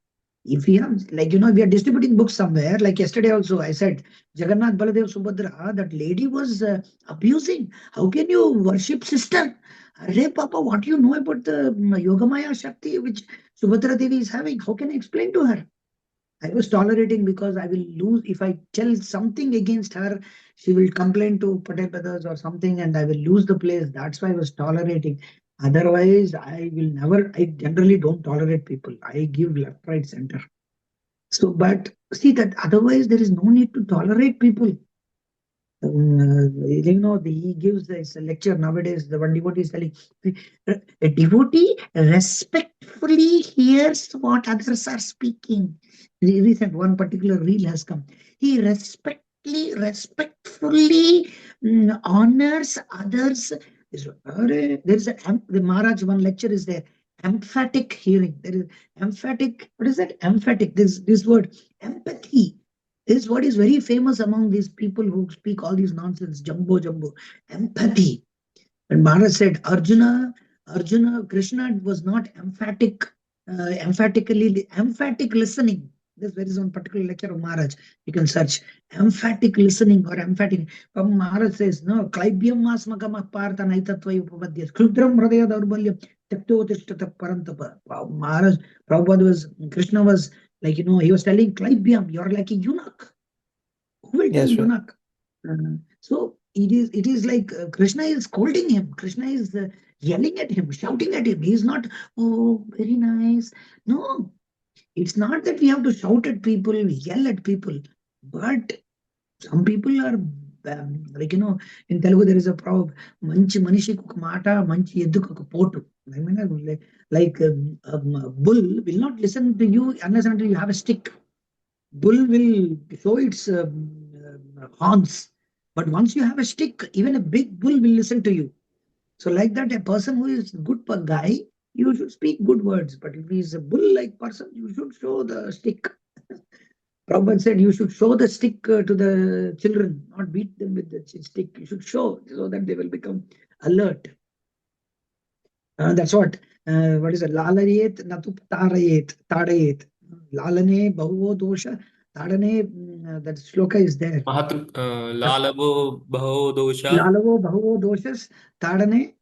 If we have, like, we are distributing books somewhere, like yesterday also, I said, Jagannath Baladev Subhadra, that lady was abusing. How can you worship sister? Arey Papa, what do you know about the Yogamaya Shakti which Subhadra Devi is having? How can I explain to her? I was tolerating because I will lose. If I tell something against her, she will complain to Patel Brothers or something, and I will lose the place. That's why I was tolerating. Otherwise, I will never. I generally don't tolerate people. I give left, right, center. So, but see that otherwise there is no need to tolerate people. He gives this lecture nowadays. The one devotee is telling, a devotee respectfully hears what others are speaking. The recent one particular reel has come. He respectfully honors others. The Maharaj one lecture is there. Emphatic hearing. There is emphatic. What is that? Emphatic. This word empathy. This word is very famous among these people who speak all these nonsense, jumbo. Empathy. And Maharaj said, Krishna was not emphatic listening. This there is one particular lecture of Maharaj. You can search emphatic listening or emphatic. Maharaj says, no, Klaibyam masmakam apartha naitatva upapadyas. Krudram hradaya daurbalyam taktotishtatap parantapa. Wow, Maharaj, Prabhupada Krishna was like, he was telling Klaibyam, you're like a eunuch. Who will tell Yes, sir. eunuch? So it is like Krishna is scolding him. Krishna is yelling at him, shouting at him. He is not, oh, very nice. No, it's not that we have to shout at people, yell at people, but some people are like, in Telugu there is a proverb, manchi manishiki oka mata, manchi edduku oka potu. I mean, a bull will not listen to you unless until you have a stick. Bull will show its horns, but once you have a stick, even a big bull will listen to you. So like that, a person who is good per guy, you should speak good words, but if he is a bull-like person, you should show the stick. Prabhupada said you should show the stick to the children, not beat them with the stick. You should show so that they will become alert. That's what what is it? Lalayet natu tarayet. Lalane bahuvo dosha. Tadane, that sloka is there. महत् लालवो बहो दोषा Lalavo bahuvo doshas. Tadane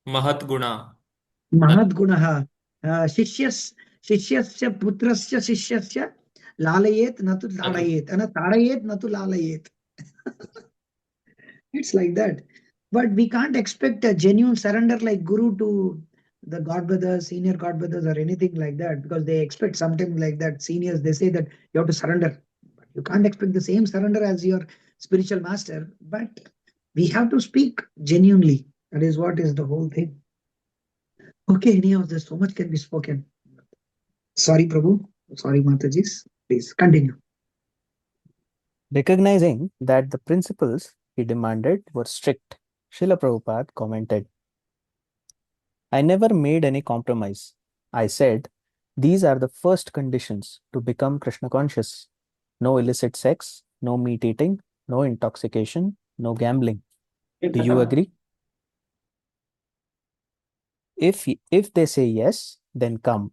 महत् गुणा न महद् गुणः शिष्यस्य पुत्रस्य शिष्यस्य लालयेत् न तु न तु ताडयेत् ताडयेत् न तु लालयेत्. It's like that. But we can't expect a genuine surrender like Guru to the God brothers, senior God brothers, or anything like that, because they expect something like that. Seniors, they say that you have to surrender. But you can't expect the same surrender as your spiritual master. But we have to speak genuinely. That is what is the whole thing. Okay, anyhow, there's so much can be spoken. Sorry, Prabhu. Sorry, Matajis. Please continue. Recognizing that the principles he demanded were strict, Srila Prabhupada commented, I never made any compromise. I said, these are the first conditions to become Krishna conscious. No illicit sex, no meat eating, no intoxication, no gambling. Do you agree? If they say yes, then come.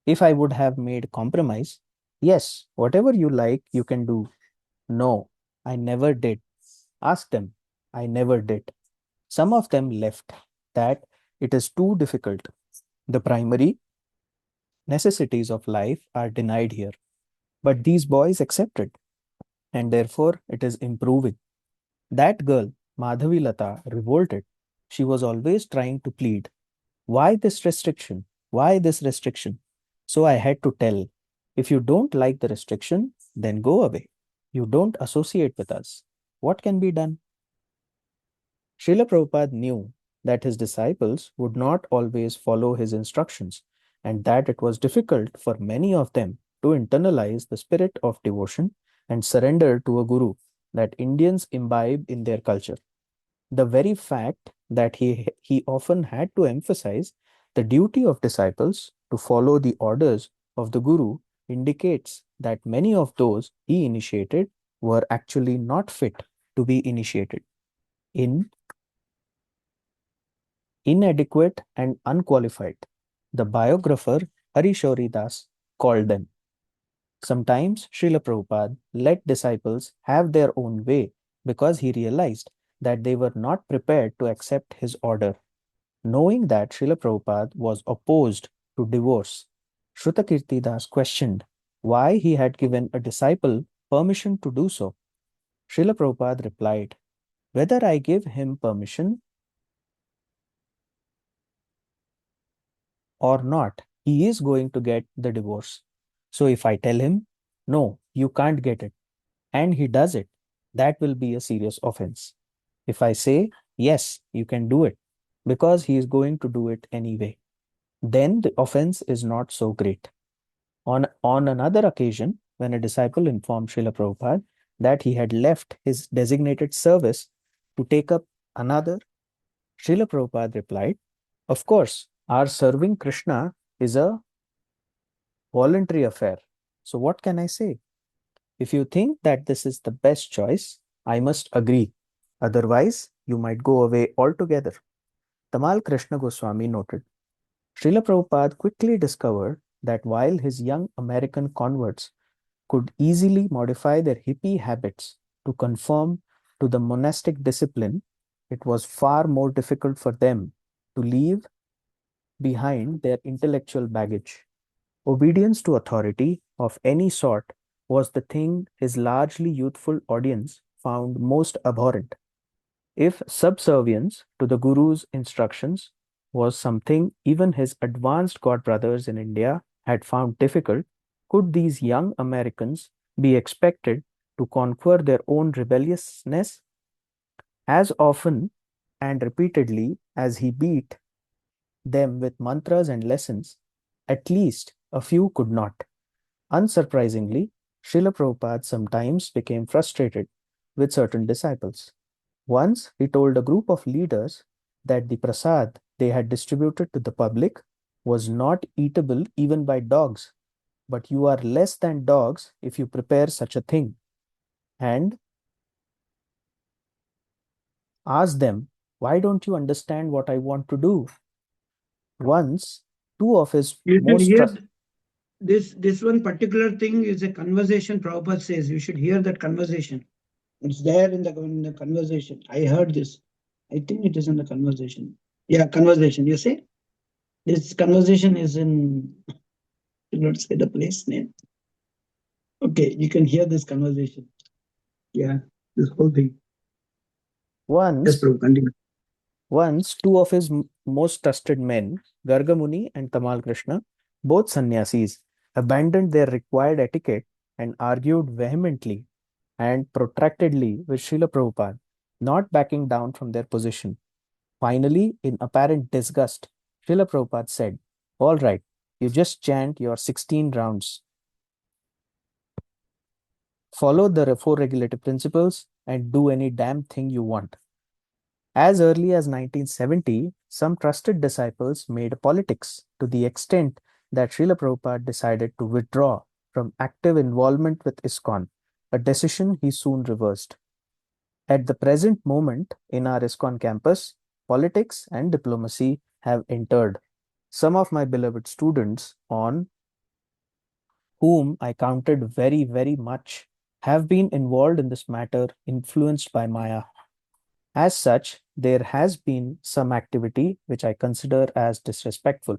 If I would have made compromise, yes, whatever you like, you can do. No, I never did. Ask them. I never did. Some of them left that it is too difficult. The primary necessities of life are denied here. But these boys accepted, and therefore it is improving. That girl, Madhavi Lata, revolted. She was always trying to plead. Why this restriction? Why this restriction? So I had to tell, if you don't like the restriction, then go away. You don't associate with us. What can be done? Srila Prabhupada knew that his disciples would not always follow his instructions and that it was difficult for many of them to internalize the spirit of devotion and surrender to a guru that Indians imbibe in their culture. The very fact that he often had to emphasize the duty of disciples to follow the orders of the guru indicates that many of those he initiated were actually not fit to be initiated, in inadequate and unqualified. The biographer Harishori Das called them. Sometimes Srila Prabhupada let disciples have their own way because he realized that they were not prepared to accept his order. Knowing that Srila Prabhupada was opposed to divorce, Shrutakirti Das questioned why he had given a disciple permission to do so. Srila Prabhupada replied, whether I give him permission or not, he is going to get the divorce. So if I tell him, no, you can't get it, and he does it, that will be a serious offense. If I say, yes, you can do it, because he is going to do it anyway, then the offense is not so great. On another occasion, when a disciple informed Srila Prabhupada that he had left his designated service to take up another, Srila Prabhupada replied, of course, our serving Krishna is a voluntary affair. So what can I say? If you think that this is the best choice, I must agree. Otherwise, you might go away altogether. Tamal Krishna Goswami noted, Srila Prabhupada quickly discovered that while his young American converts could easily modify their hippie habits to conform to the monastic discipline, it was far more difficult for them to leave behind their intellectual baggage. Obedience to authority of any sort was the thing his largely youthful audience found most abhorrent. If subservience to the Guru's instructions was something even his advanced god brothers in India had found difficult, could these young Americans be expected to conquer their own rebelliousness? As often and repeatedly as he beat them with mantras and lessons, at least a few could not. Unsurprisingly, Srila Prabhupada sometimes became frustrated with certain disciples. Once he told a group of leaders that the prasad they had distributed to the public was not eatable even by dogs, but you are less than dogs if you prepare such a thing, and asked them, why don't you understand what I want to do? Once two of his You should most hear trust. this one particular thing is a conversation. Prabhupada says you should hear that conversation. It's there in the conversation. I heard this. I think it is in the conversation. Yeah, conversation. You see, this conversation is in. Should not say the place name. Okay, you can hear this conversation. Yeah, this whole thing. Yes, Once, Prabhu, continue. once two of his most trusted men, Gargamuni and Tamal Krishna, both sannyasis, abandoned their required etiquette and argued vehemently and protractedly with Srila Prabhupada, not backing down from their position. Finally, in apparent disgust, Srila Prabhupada said, "All right, you just chant your 16 rounds, follow the four regulative principles, and do any damn thing you want." As early as 1970, some trusted disciples made politics to the extent that Srila Prabhupada decided to withdraw from active involvement with ISKCON, a decision he soon reversed. At the present moment, in our ISKCON campus, politics and diplomacy have entered. Some of my beloved students, on whom I counted very, very much, have been involved in this matter, influenced by Maya. As such, there has been some activity which I consider as disrespectful.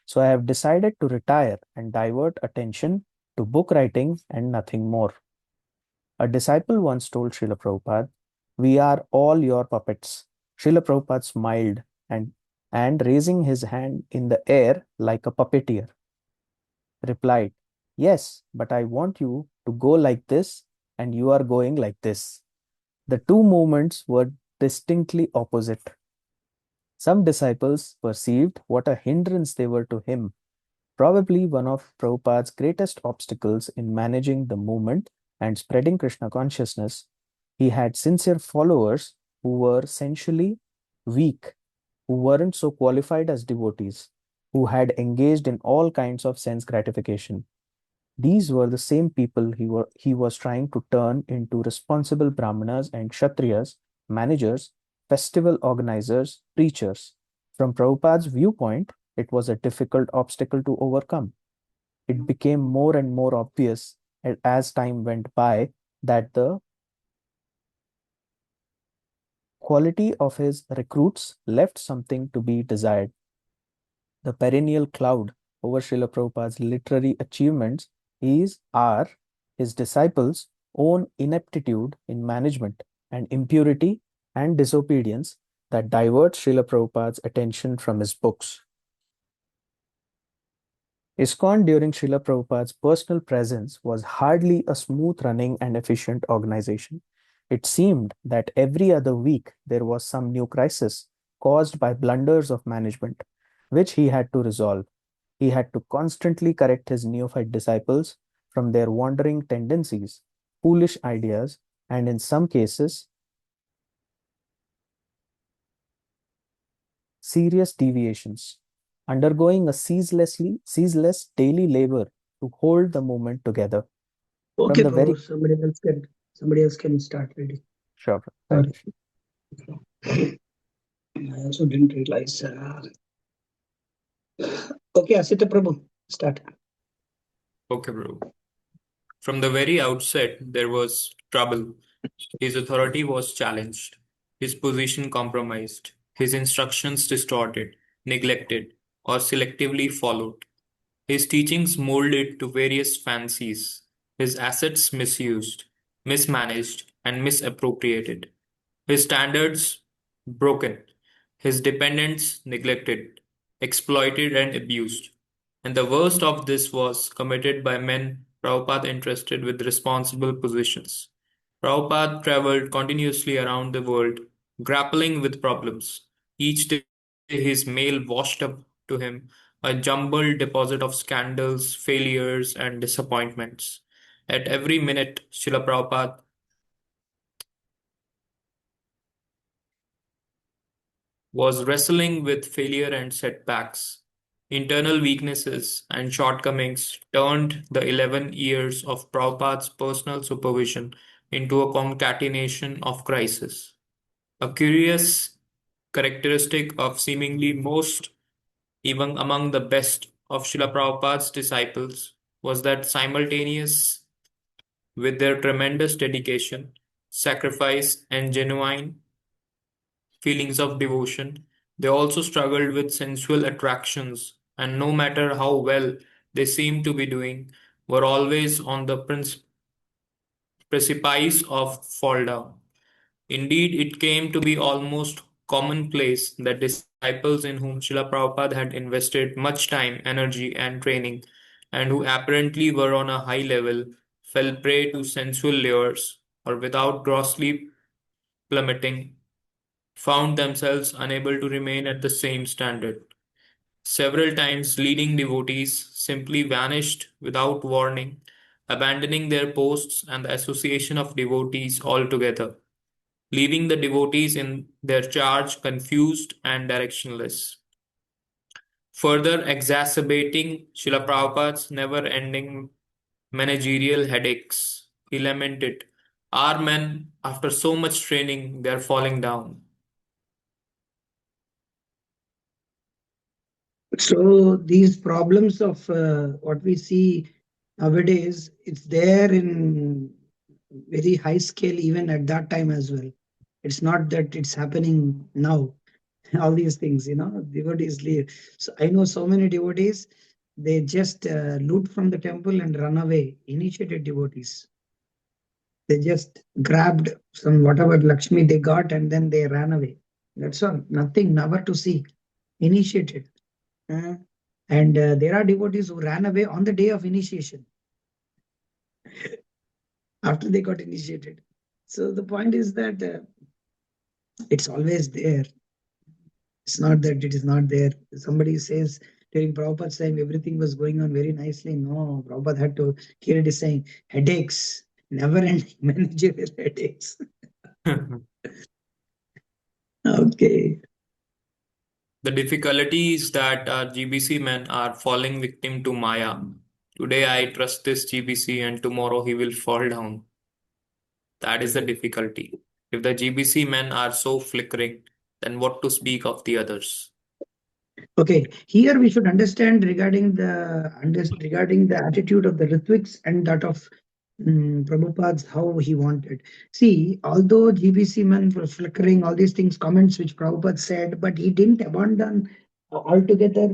So I have decided to retire and divert attention to book writing and nothing more. A disciple once told Srila Prabhupada, "We are all your puppets." Srila Prabhupada smiled and raising his hand in the air like a puppeteer, replied, "Yes, but I want you to go like this, and you are going like this." The two movements were distinctly opposite. Some disciples perceived what a hindrance they were to him. Probably one of Prabhupada's greatest obstacles in managing the movement and spreading Krishna consciousness, he had sincere followers who were essentially weak, who weren't so qualified as devotees, who had engaged in all kinds of sense gratification. These were the same people he was trying to turn into responsible brahmanas and kshatriyas, managers, festival organizers, preachers. From Prabhupada's viewpoint, it was a difficult obstacle to overcome. It became more and more obvious as time went by that the quality of his recruits left something to be desired. The perennial cloud over Srila Prabhupada's literary achievements are his disciples' own ineptitude in management and impurity and disobedience that divert Srila Prabhupada's attention from his books. ISKCON during Srila Prabhupada's personal presence was hardly a smooth running and efficient organization. It seemed that every other week there was some new crisis caused by blunders of management, which he had to resolve. He had to constantly correct his neophyte disciples from their wandering tendencies, foolish ideas, and in some cases, serious deviations, undergoing a ceaseless daily labor to hold the movement together. From Okay, the Prabhu. very Somebody else can start ready. sure, thank Sorry. you. I also didn't realize. Okay, Asita Prabhu, start. Okay, bro. From the very outset, there was trouble. His authority was challenged, his position compromised, his instructions distorted, neglected, or selectively followed. His teachings molded to various fancies, his assets misused, mismanaged, and misappropriated, his standards broken, his dependents neglected, exploited, and abused. And the worst of this was committed by men Prabhupada entrusted with responsible positions. Prabhupada traveled continuously around the world, grappling with problems. Each day his mail washed up to him a jumbled deposit of scandals, failures, and disappointments. At every minute, Srila Prabhupada was wrestling with failure and setbacks. Internal weaknesses and shortcomings turned the 11 years of Prabhupada's personal supervision into a concatenation of crises. A curious characteristic of seemingly most even among the best of Srila Prabhupada's disciples, was that simultaneous with their tremendous dedication, sacrifice, and genuine feelings of devotion, they also struggled with sensual attractions, and no matter how well they seemed to be doing, were always on the precipice of fall down. Indeed, it came to be almost commonplace that disciples in whom Srila Prabhupada had invested much time, energy, and training, and who apparently were on a high level, fell prey to sensual lures, or without grossly plummeting, found themselves unable to remain at the same standard. Several times, leading devotees simply vanished without warning, abandoning their posts and the association of devotees altogether, leaving the devotees in their charge confused and directionless. Further exacerbating Srila Prabhupada's never ending managerial headaches, he lamented, "Our men, after so much training, they are falling down." So these problems of what we see nowadays, it's there in very high scale even at that time as well. It's not that it's happening now. All these things, devotees leave. So I know so many devotees, they just loot from the temple and run away. Initiated devotees. They just grabbed some whatever Lakshmi they got and then they ran away. That's all. Nothing, never to see. Initiated. Uh, and there are devotees who ran away on the day of initiation after they got initiated. So the point is that it's always there. It's not that it is not there. Somebody says during Prabhupada's time everything was going on very nicely. No, Prabhupada had to, here it is saying headaches, never ending managerial headaches. Okay. The difficulty is that our GBC men are falling victim to Maya. Today I trust this GBC and tomorrow he will fall down. That is the difficulty. If the GBC men are so flickering, then what to speak of the others? Okay, here we should understand regarding the attitude of the Ritviks and that of Prabhupada's how he wanted. See, although GBC man was flickering all these things, comments which Prabhupada said, but he didn't abandon altogether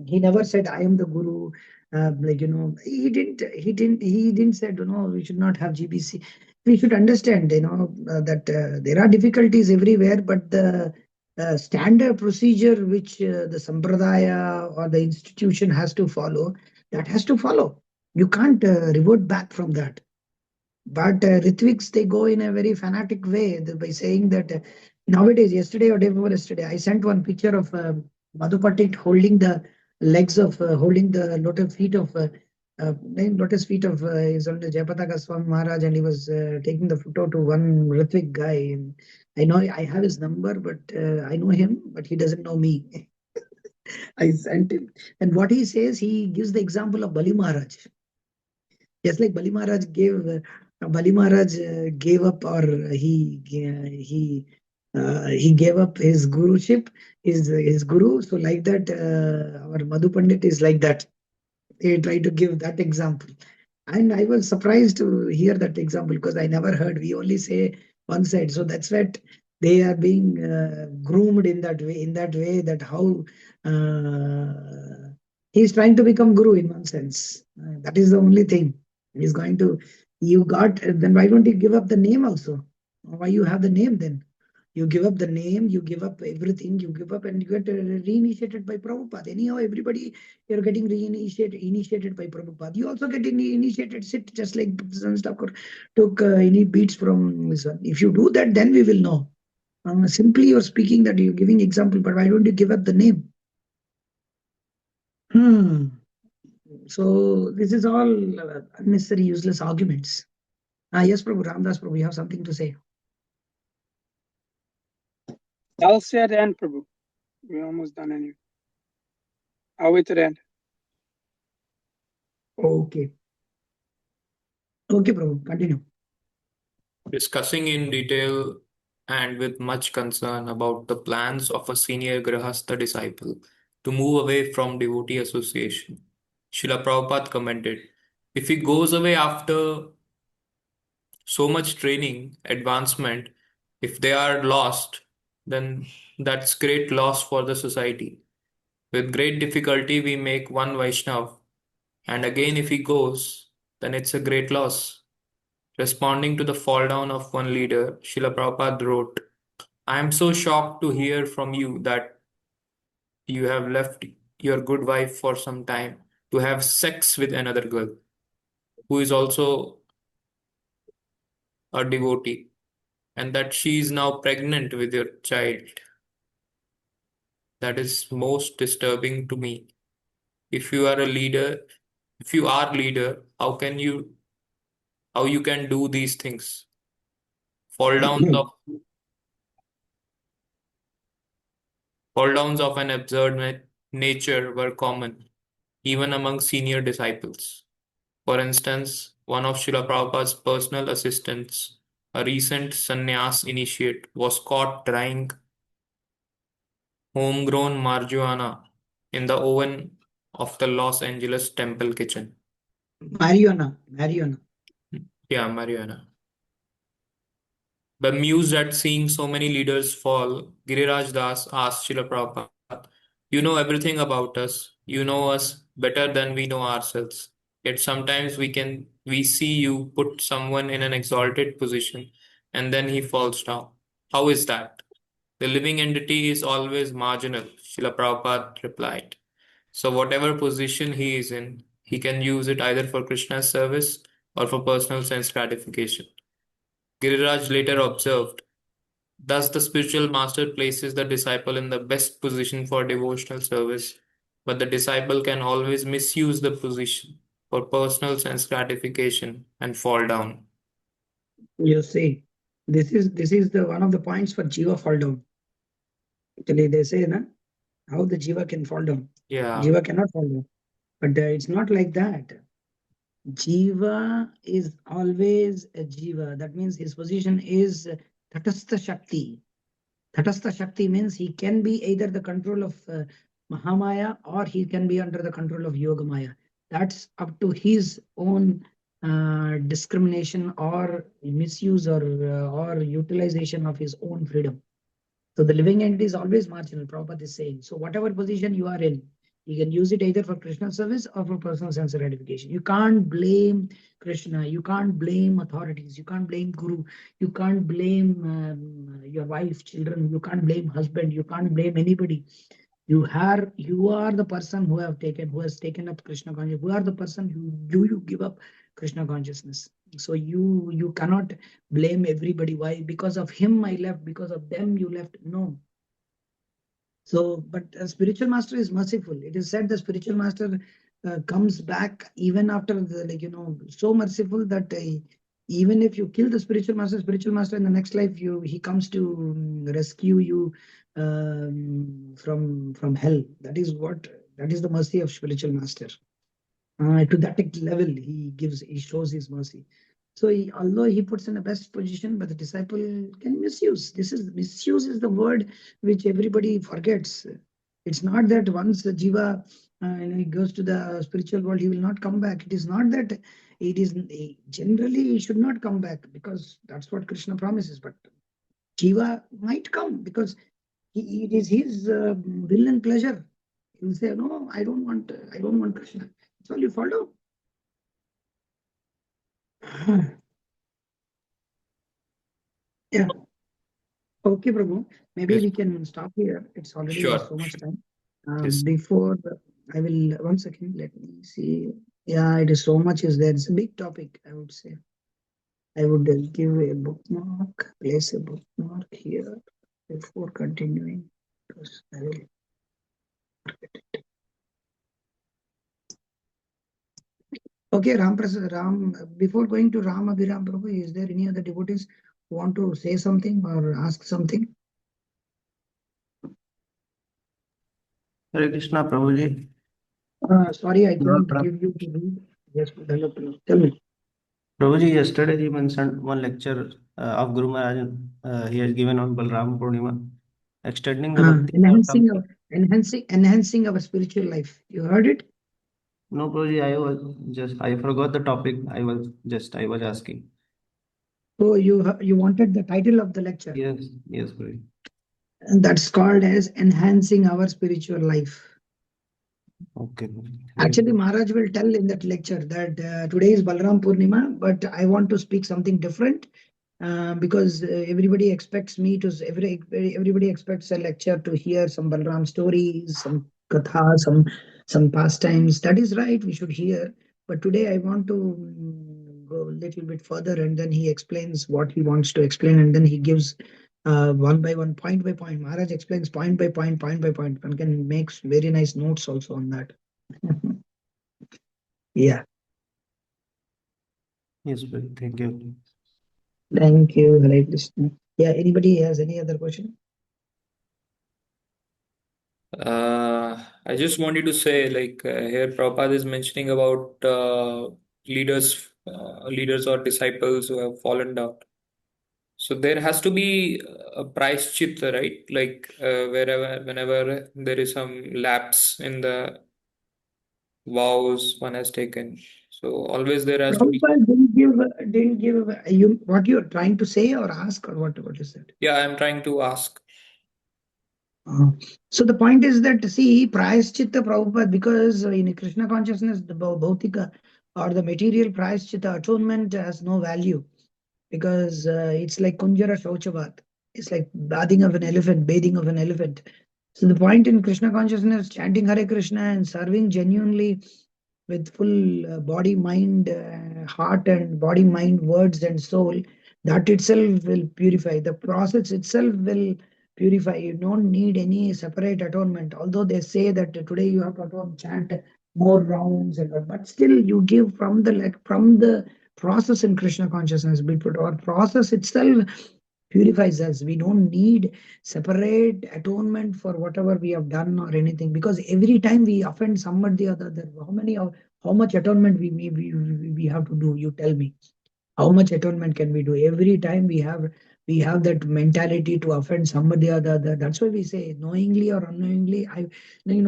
he never said I am the guru. He didn't said, we should not have GBC. We should understand, that there are difficulties everywhere, but the standard procedure which the sampradaya or the institution has to follow, that has to follow. You can't revert back from that. But Ritviks, they go in a very fanatic way by saying that nowadays, yesterday or day before yesterday, I sent one picture of Madhu Pandit holding the holding the lotus feet of lotus feet of his own Jayapataka Swami Maharaj, and he was taking the photo to one Ritvik guy. And I know I have his number, but I know him, but he doesn't know me. I sent him, and what he says, he gives the example of Bali Maharaj. Just like Bali Maharaj gave up, or he gave up his guruship, his guru. So like that, our Madhu Pandit is like that. They try to give that example, and I was surprised to hear that example because I never heard. We only say one side, so that's what they are being groomed in that way. In that way, that how he's trying to become guru in one sense. That is the only thing. He's going to, you got, then why don't you give up the name also? Why you have the name then? You give up the name, you give up everything, you give up and you get reinitiated by Prabhupada. Anyhow, everybody, you're getting initiated by Prabhupada. You also get initiated, sit just like Bhaktivedanta Thakur took any beats from this one. If you do that, then we will know. Simply you're speaking that you're giving example, but why don't you give up the name? So this is all unnecessary, useless arguments. Yes, Prabhu, Ramdas Prabhu, you have something to say. I'll say at the end, Prabhu. We're almost done anyway. I'll wait to the end. Okay. Okay, Prabhu, continue. Discussing in detail and with much concern about the plans of a senior Grihastha disciple, to move away from devotee association. Srila Prabhupada commented, if he goes away after so much training, advancement, if they are lost, then that's great loss for the society. With great difficulty, we make one Vaishnav, and again, if he goes, then it's a great loss. Responding to the fall down of one leader, Srila Prabhupada wrote, I am so shocked to hear from you that you have left your good wife for some time to have sex with another girl who is also a devotee, and that she is now pregnant with your child. That is most disturbing to me. If you are a leader, if you are leader, how you can do these things? Fall downs of fall downs of an absurd nature were common, even among senior disciples. For instance, one of Srila Prabhupada's personal assistants, a recent sannyas initiate, was caught drying homegrown marijuana in the oven of the Los Angeles temple kitchen. Marijuana. Yeah, marijuana. Bemused at seeing so many leaders fall, Giriraj Das asked Srila Prabhupada, you know everything about us. You know us better than we know ourselves. Yet sometimes we see you put someone in an exalted position and then he falls down. How is that? The living entity is always marginal, Srila Prabhupada replied. So whatever position he is in, he can use it either for Krishna's service or for personal sense gratification. Giriraj later observed, thus the spiritual master places the disciple in the best position for devotional service, but the disciple can always misuse the position for personal sense gratification and fall down. You see, this is the one of the points for Jiva fall down. Actually, they say, na, how the Jiva can fall down. Yeah, Jiva cannot fall down. But it's not like that. Jiva is always a Jiva. That means his position is Tatastha Shakti. Tatastha Shakti means he can be either the control of Mahamaya or he can be under the control of Yogamaya. That's up to his own discrimination or misuse or utilization of his own freedom. So the living entity is always marginal, Prabhupada is saying. So whatever position you are in, you can use it either for Krishna service or for personal sense gratification. You can't blame Krishna, you can't blame authorities, you can't blame Guru, you can't blame your wife, children, you can't blame husband, you can't blame anybody. You are the person who has taken up Krishna consciousness. You are the person who you give up Krishna consciousness. So you cannot blame everybody. Why? Because of him I left, because of them you left. No. So, but a spiritual master is merciful. It is said the spiritual master comes back even after so merciful that even if you kill the spiritual master in the next life, he comes to rescue you from hell. That is the mercy of spiritual master. To that level, he shows his mercy. So although he puts in the best position, but the disciple can misuse. Misuse is the word which everybody forgets. It's not that once the jiva he goes to the spiritual world, he will not come back. It is not that it is generally he should not come back because that's what Krishna promises. But jiva might come because it is his will and pleasure. He will say, "No, I don't want Krishna." So you follow. Yeah. Okay, Prabhu. Maybe yes, we can stop here. It's already sure. so much time. Yes. Before I will, one second, let me see. Yeah, it is so much is there. It's a big topic, I would say. I would give a bookmark, place a bookmark here before continuing. Because I will. Okay, Ram, before going to Ram Abhiram Prabhu, is there any other devotees who want to say something or ask something? Hare Krishna, Prabhuji. Sorry, I Lord couldn't give you the read. Yes, tell me. Prabhuji, yesterday you mentioned one lecture of Guru Maharaj he has given on Balram Purnima, extending the bhakti or Enhancing our something. Enhancing our spiritual life. You heard it? No, Prabhuji, I forgot the topic. I was asking. So you wanted the title of the lecture. Yes, yes, Prabhuji. And that's called as enhancing our spiritual life. Okay, Prabhuji. Actually, Maharaj will tell in that lecture that today is Balram Purnima, but I want to speak something different because everybody expects me to, everybody expects a lecture to hear some Balram stories, some katha, some pastimes. That is right, we should hear. But today I want to go a little bit further, and then he explains what he wants to explain, and then he gives one by one, point by point. Maharaj explains point by point, point by point. One can make very nice notes also on that. Yeah, Yes, Prabhuji. Thank you. thank you, Hare Krishna. Yeah, anybody has any other question? I just wanted to say, like here, Prabhupada is mentioning about leaders or disciples who have fallen down. So there has to be a price chitta, right? Like whenever there is some lapse in the vows one has taken. So always there has to be. Prabhupada didn't give you what you're trying to say or ask or what is it? Yeah, I'm trying to ask. Uh, so the point is that see Prayaschitta Prabhupada, because in Krishna consciousness the bhautika or the material Prayaschitta atonement has no value because it's like Kunjara Shauchavat. It's like bathing of an elephant. So the point in Krishna consciousness, chanting Hare Krishna and serving genuinely with full body, mind, heart, and body, mind, words, and soul, that itself will purify. The process itself will purify. You don't need any separate atonement. Although they say that today you have to chant more rounds, but still you give from the process in Krishna consciousness. Our process itself purifies us. We don't need separate atonement for whatever we have done or anything, because every time we offend somebody or the other, how much atonement we have to do? You tell me. How much atonement can we do? Every time we have that mentality to offend somebody or the other. That's why we say knowingly or unknowingly.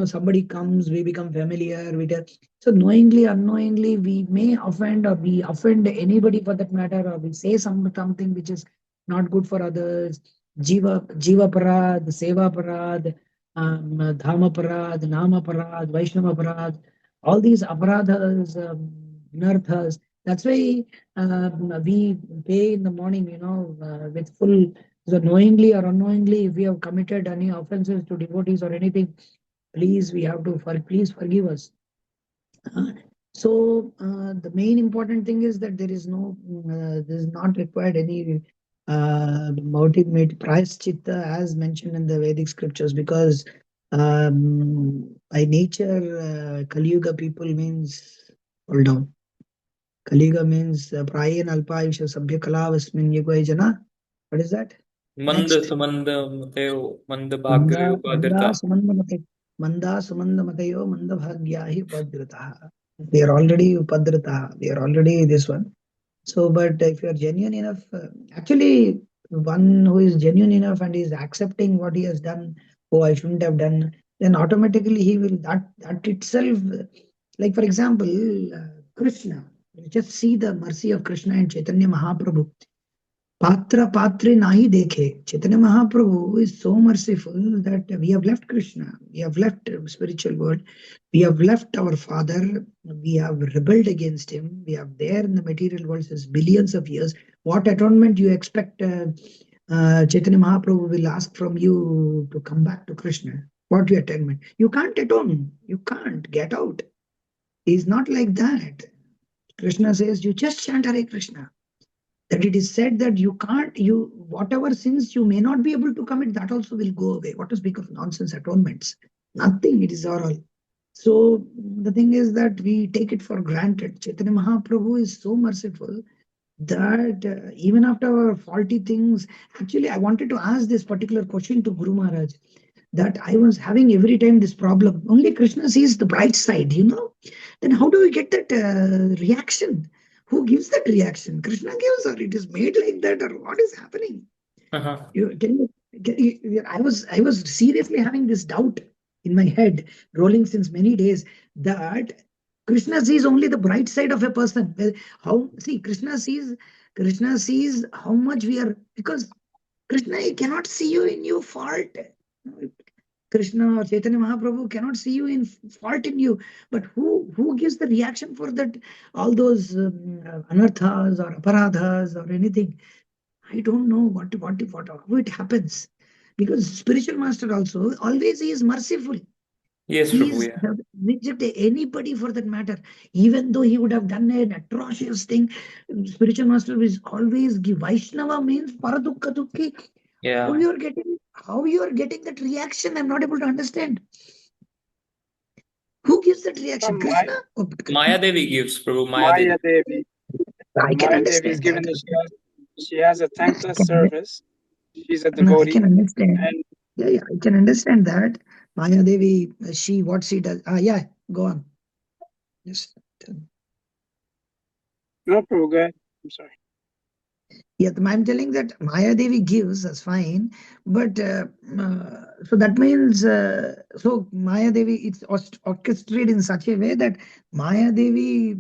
Somebody comes, we become familiar with it. So knowingly, unknowingly, we may offend or we offend anybody for that matter, or we say something which is not good for others. Jiva parad, seva parad, dhama parad, nama parad, vaishnava parad. All these aparadhas, narthas. That's why we pay in the morning, with full, so knowingly or unknowingly, if we have committed any offenses to devotees or anything, please, we have to, please forgive us. Uh, the main important thing is that there is not required any ultimate price chitta as mentioned in the Vedic scriptures, because by nature, Kali Yuga people means, hold on. Kaliga means Prayan Alpayusha Sabhya Kalavasmin Yuga Jana. What is that? Manda Next. Sumanda Mateo Manda Manda, Bhagyo Manda Badirta. Sumanda Mate. Manda Sumanda Matayo Manda Bhagyahi Upadrataha. We are already Upadrataha. We are already this one. So, but if you are genuine enough, actually, one who is genuine enough and is accepting what he has done, oh, I shouldn't have done, then automatically he will, that itself, like for example, Krishna. Just see the mercy of Krishna and Chaitanya Mahaprabhu. Patra Patre Nahi Dekhe. Chaitanya Mahaprabhu is so merciful that we have left Krishna, we have left spiritual world, we have left our father, we have rebelled against him, we are there in the material world since billions of years. What atonement do you expect Chaitanya Mahaprabhu will ask from you to come back to Krishna? What your atonement? You can't atone. You can't get out. He's not like that. Krishna says, you just chant Hare Krishna. That it is said that you can't, whatever sins you may not be able to commit, that also will go away. What to speak of nonsense atonements? Nothing, it is all. So the thing is that we take it for granted. Chaitanya Mahaprabhu is so merciful that even after our faulty things, actually, I wanted to ask this particular question to Guru Maharaj, that I was having every time this problem. Only Krishna sees the bright side, Then how do we get that reaction? Who gives that reaction? Krishna gives, or it is made like that, or what is happening? Uh-huh. I was seriously having this doubt. in my head, rolling since many days, that Krishna sees only the bright side of a person. How, see, Krishna sees how much we are, because Krishna he cannot see you in your fault. Krishna or Chaitanya Mahaprabhu cannot see you in fault in you. But who gives the reaction for that? All those anarthas or aparadhas or anything. I don't know what how it happens. Because spiritual master also always he is merciful. Yes, He Prabhu, is yeah. reject anybody for that matter. Even though he would have done an atrocious thing, spiritual master will always give. Vaishnava means paradukka dukki. How Yeah. you are getting that reaction? I'm not able to understand. Who gives that reaction? From Krishna? Oh, but Maya Krishna. Devi gives, Prabhu, Maya Maya Devi. Devi. I can Maya Devi is understand given that. that she has a Yeah, I thankless can, service. She's a no, I can devotee, understand. and Yeah, yeah, I can understand that. Maya Devi, she what she does. Yeah, go on. Yes. no, Prabhu, go ahead. I'm sorry. Yeah, I'm telling that Maya Devi gives, that's fine. But so that means, so Maya Devi, it's orchestrated in such a way that Maya Devi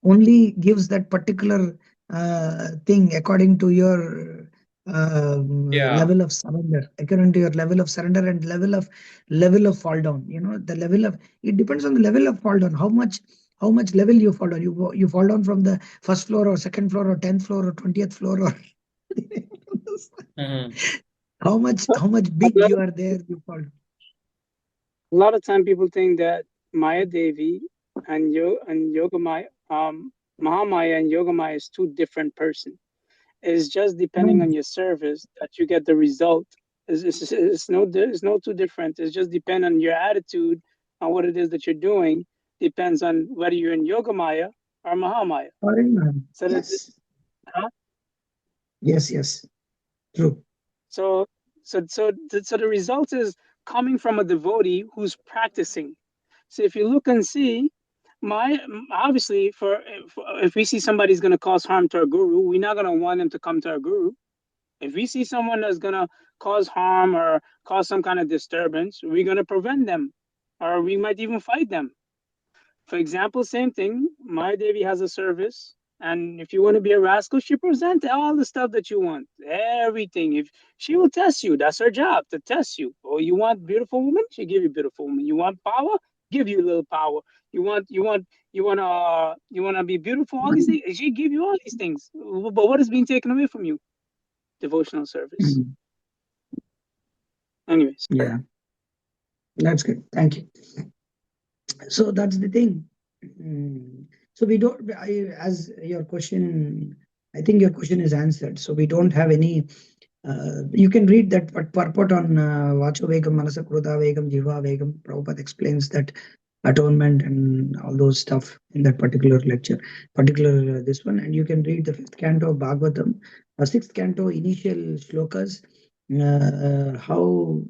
only gives that particular thing according to your Yeah. level of surrender, according to your level of surrender and level of fall down. You know, the level of, it depends on the level of fall down. How much level you fall down. You fall down from the first floor or second floor or 10th floor or 20th floor or Hmm. how much A big lot, you are there, you fall. a lot of time people think that Maya Devi and Yoga Maya, Mahamaya and Yoga Maya is two different persons. It's just depending No, on your service that you get the result. It's no too different. It's just depend on your attitude on what it is that you're doing. Depends on whether you're in Yoga Maya or Mahamaya. foreign man. So that, Yes. huh? Yes, yes. True. so so the result is coming from a devotee who's practicing. So if you look and see, my obviously if we see somebody's going to cause harm to our guru, we're not going to want them to come to our guru. If we see someone that's going to cause harm or cause some kind of disturbance, we're going to prevent them, or we might even fight them. For example, same thing. My Devi has a service, and if you want to be a rascal, she presents all the stuff that you want, everything. If she will test you, that's her job to test you. Or you want beautiful woman, she give you beautiful woman. You want power, give you a little power. You want to be beautiful. All these things, she give you all these things. But what is being taken away from you? Devotional service. Mhm. Anyways, Yeah, that's good. Thank you. So that's the thing. Mm. So we don't, as your question, I think your question is answered. So we don't have any. You can read that purport on Vacho Vegam, Manasa Krodha Vegam, Jiva Vegam. Prabhupada explains that atonement and all those stuff in that particular lecture, particular this one. And you can read the fifth canto of Bhagavatam, sixth canto, initial shlokas, how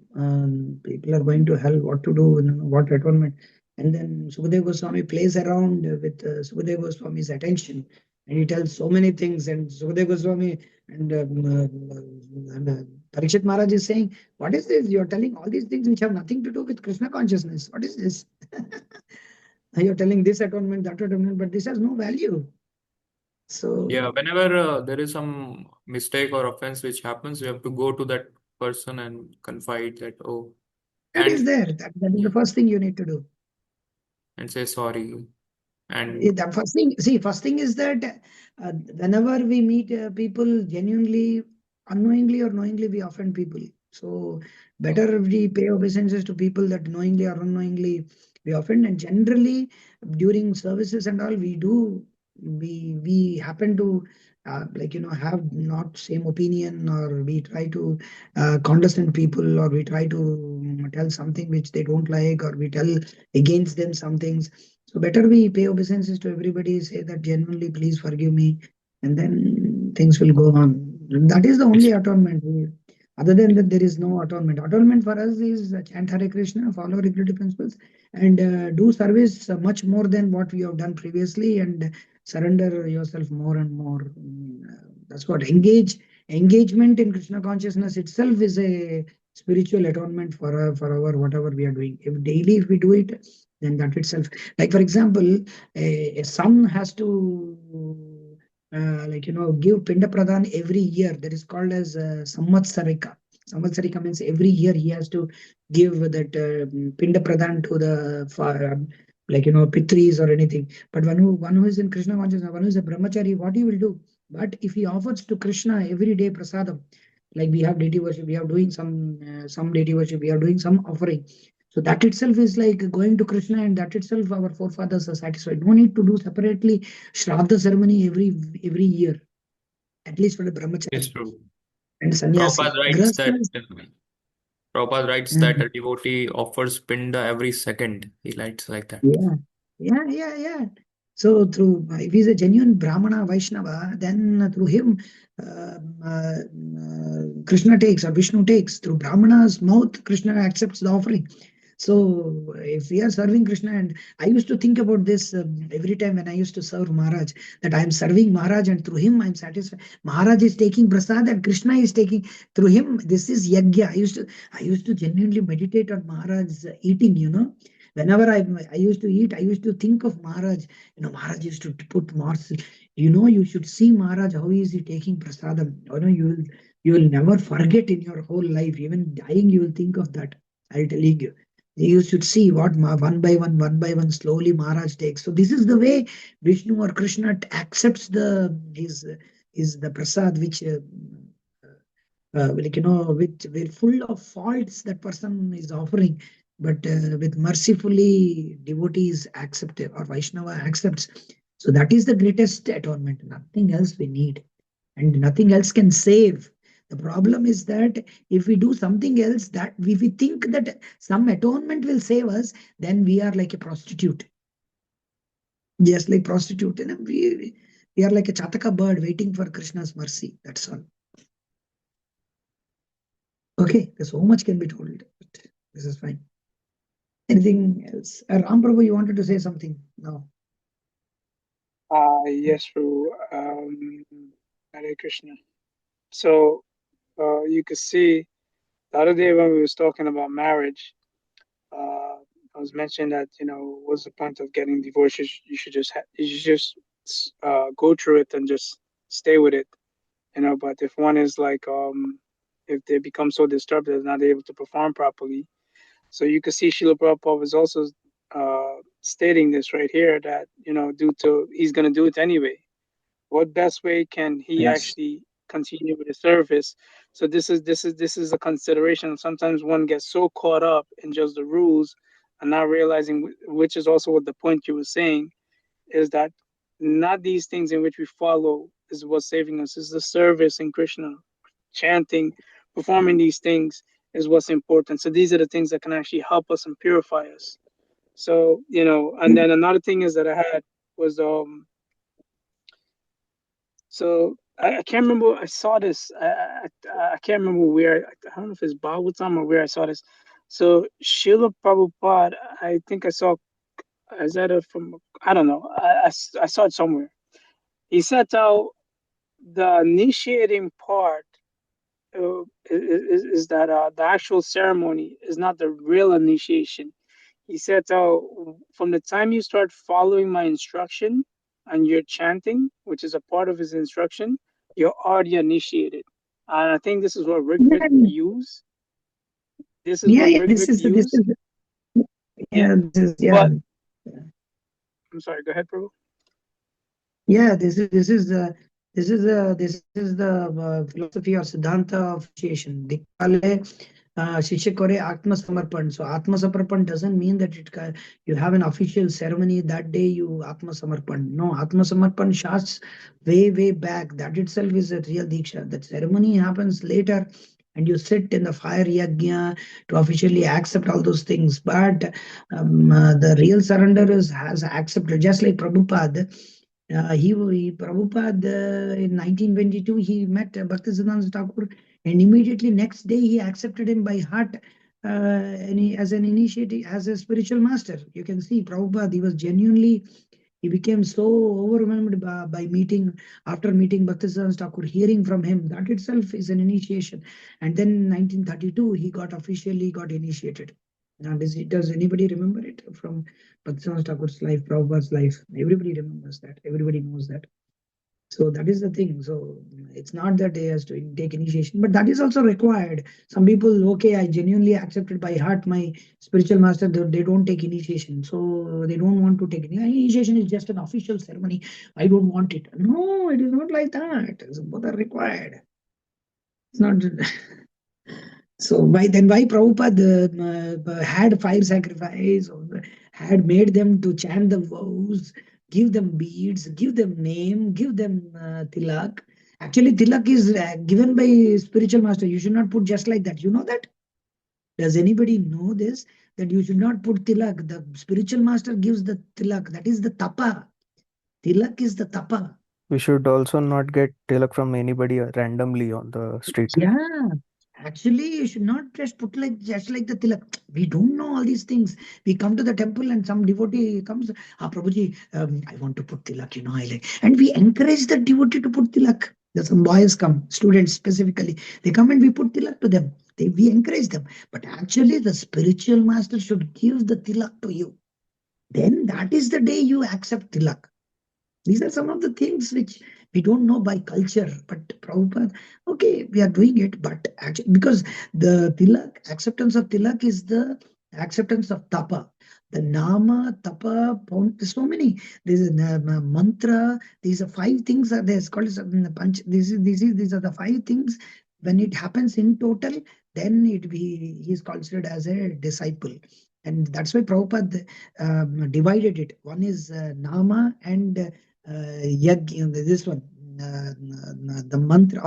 people are going to hell, what to do, what atonement. And then Sukadeva Goswami plays around with Sukadeva Goswami's attention. And he tells so many things. And Sukadeva Goswami and Parikshit Maharaj is saying, what is this? You're telling all these things which have nothing to do with Krishna consciousness. What is this? You're telling this atonement, that atonement, but this has no value. Yeah, So whenever there is some mistake or offense which happens, you have to go to that person and confide that, oh, that is and there. That is the first thing you need to do. and say sorry. And The first thing is that whenever we meet people genuinely, unknowingly or knowingly, we offend people. So better we pay obeisances to people that knowingly or unknowingly we offend. And generally during services and all, we happen to have not same opinion, or we try to condescend people, or we try to tell something which they don't like, or we tell against them some things. So better we pay obeisances to everybody, say that genuinely, please forgive me, and then things will go on. That is the only atonement. Other than that, there is no atonement. Atonement for us is chant Hare Krishna, follow regulative principles, and do service much more than what we have done previously, and surrender yourself more and more. That's what engagement in Krishna consciousness itself is a spiritual atonement for our whatever we are doing. If daily if we do it, then that itself. Like for example, a son has to give pinda pradhan every year. That is called as samvatsarika. Samvatsarika means every year he has to give that pinda pradhan to the pitris or anything. But one who is in Krishna consciousness, one who is a brahmachari, what he will do? But if he offers to Krishna every day prasadam, like we have deity worship, we are doing some deity worship, we are doing some offering. So that itself is like going to Krishna, and that itself our forefathers are satisfied. No need to do separately Shraddha ceremony every year, at least for the It's brahmachari true. and sannyasi. Prabhupada writes that Grahasthas, Prabhupada writes that a devotee offers pinda every second. He writes like that. yeah, yeah. So through if he's a genuine Brahmana Vaishnava, then through him, Krishna takes or Vishnu takes through Brahmana's mouth. Krishna accepts the offering. So if we are serving Krishna, and I used to think about this every time when I used to serve Maharaj, that I am serving Maharaj and through him I am satisfied. Maharaj is taking prasad and Krishna is taking through him. This is yajna. I used to genuinely meditate on Maharaj's eating. Whenever I used to eat, I used to think of Maharaj. Maharaj used to put morsel. You should see Maharaj, how is he taking prasadam. You will never forget in your whole life. Even dying, you will think of that. I'm telling you. You should see what one by one, slowly Maharaj takes. So this is the way Vishnu or Krishna accepts is the prasad, which with full of faults that person is offering, but with mercifully devotees accept it, or Vaishnava accepts. So that is the greatest atonement. Nothing else we need, and nothing else can save. The problem is that if we do something else, that if we think that some atonement will save us, then we are like a prostitute. Just like prostitute, we are like a chataka bird waiting for Krishna's mercy. That's all. Okay, there's so much can be told, but this is fine. Anything else? Ram Prabhu, you wanted to say something? No. Yes, Prabhu. Hare Krishna. So you could see the other day when we was talking about marriage, I was mentioning that what's the point of getting divorced? You should just go through it and just stay with it, But if one is like if they become so disturbed that they're not able to perform properly, so you can see Srila Prabhupada was also stating this right here that due to he's going to do it anyway. What best way can he Yes. actually continue with the service? So this is a consideration. Sometimes one gets so caught up in just the rules and not realizing, which is also what the point you were saying, is that not these things in which we follow is what's saving us. Is the service in Krishna, chanting, performing these things is what's important. So these are the things that can actually help us and purify us. So and then another thing is that I had was so I can't remember. I saw this. I can't remember where. I don't know if it's Bhagavatam or where I saw this. So Srila Prabhupada, I think I saw. Is that from? I don't know. I saw it somewhere. He said how the initiating part is that the actual ceremony is not the real initiation. He said how from the time you start following my instruction and you're chanting, which is a part of his instruction, you're already initiated. And I think this is what Rick Yeah, used. This is what Rick this used. is Yeah. this is But I'm sorry, go ahead, Prabhu. Yeah, this is the philosophy or siddhanta of initiation. Dikale Shishya Kore Atma Samarpan. So Atma Samarpan doesn't mean that you have an official ceremony that day you Atma Samarpan. No, Atma Samarpan starts way back. That itself is a real diksha. That ceremony happens later, and you sit in the fire yajna to officially accept all those things. But the real surrender has accepted, just like Prabhupada. Prabhupada in 1922 he met Bhaktisiddhanta Thakur, and immediately next day he accepted him by heart as an initiative, as a spiritual master. You can see Prabhupada, he was genuinely He became so overwhelmed by meeting, after meeting Bhaktisiddhanta Thakur, hearing from him. That itself is an initiation. And then in 1932, he officially got initiated. Now, does anybody remember it from Bhaktisiddhanta Thakur's life, Prabhupada's life? Everybody remembers that. Everybody knows that. So that is the thing. So it's not that he has to take initiation, but that is also required. Some people, okay, I genuinely accepted by heart my spiritual master, they don't take initiation. So they don't want to take initiation is just an official ceremony. I don't want it. No, it is not like that. Both are required. It's not. So why Prabhupada had fire sacrifice, or had made them to chant the vows, give them beads, give them name, give them tilak. Actually, tilak is given by spiritual master. You should not put just like that. You know that? Does anybody know this? That you should not put tilak. The spiritual master gives the tilak. That is the tapa. Tilak is the tapa. We should also not get tilak from anybody randomly on the street. Yeah, actually, you should not just put like just like the tilak. We don't know all these things. We come to the temple and some devotee comes, Prabhuji, I want to put tilak, I like. And we encourage the devotee to put tilak. There's some boys come, students specifically. They come and we put tilak to them. We encourage them. But actually, the spiritual master should give the tilak to you. Then that is the day you accept tilak. These are some of the things which we don't know by culture, but Prabhupada, okay, we are doing it, but actually, because the tilak, acceptance of tilak is the acceptance of tapa. The nama, tapa, there's so many. There's a mantra. These are five things are there. It's called panch. These are the five things. When it happens in total, then he is considered as a disciple. And that's why Prabhupada divided it. One is nama and this one, the mantra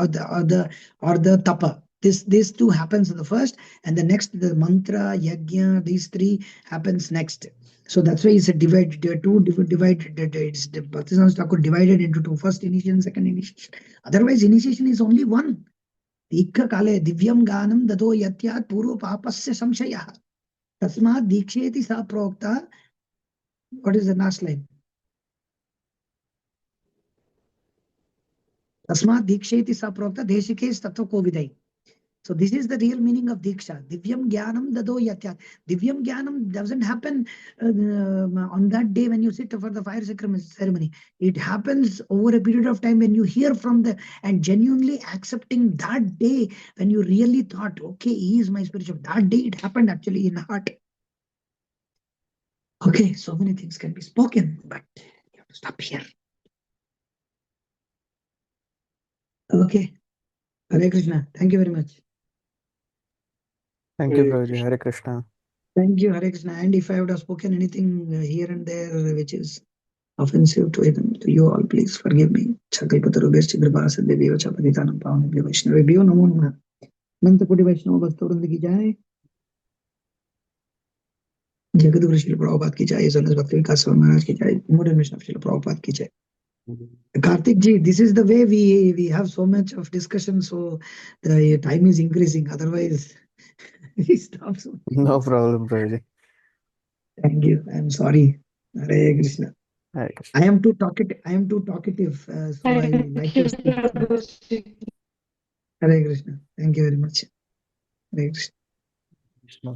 or the tapa. These two happens the first, and the next the mantra, yajna, these three happens next. So that's why it's a divided. There are two divided. It's the Bhaktisiddhanta Thakur divided into two: first initiation, second initiation. Otherwise, initiation is only one. Dikha kale divyam ganam dado yatyat purva papasya samshayah. Tasmat diksheti sa prokta. What is the last line? Tasmat diksheti sa prokta deshikes tattva kovidai. So this is the real meaning of diksha. Divyam jnanam dado yatyat. Divyam jnanam doesn't happen on that day when you sit for the fire ceremony. It happens over a period of time when you hear from and genuinely accepting that day when you really thought, okay, he is my spiritual. That day it happened actually in heart. Okay, so many things can be spoken, but you have to stop here. Okay. Hare Krishna. Thank you very much. Thank you, Prabhuji. Hare Krishna. Thank you, Hare Krishna. And if I would have spoken anything here and there which is offensive to you all, please forgive me. Chakalpatarubhyascha kripasaddevi chapatitanam pavanebhyo vaishnavebhyo namo namah. Nantapudi Vaishnava Bhakta ki jai. Jagadguru Srila Prabhupada ki jai. Zonas Bhakti Vikas Swami Maharaj ki jai. Modern Mission of Srila Prabhupada ki jai. Karthik ji, this is the way we have so much of discussion, so the time is increasing. Otherwise, we stop soon. No problem, Prabhuji. Thank you. I'm sorry. Hare Krishna. Hare Krishna. I am too talkative, so I like to speak. Hare Krishna. Thank you very much. Hare Krishna.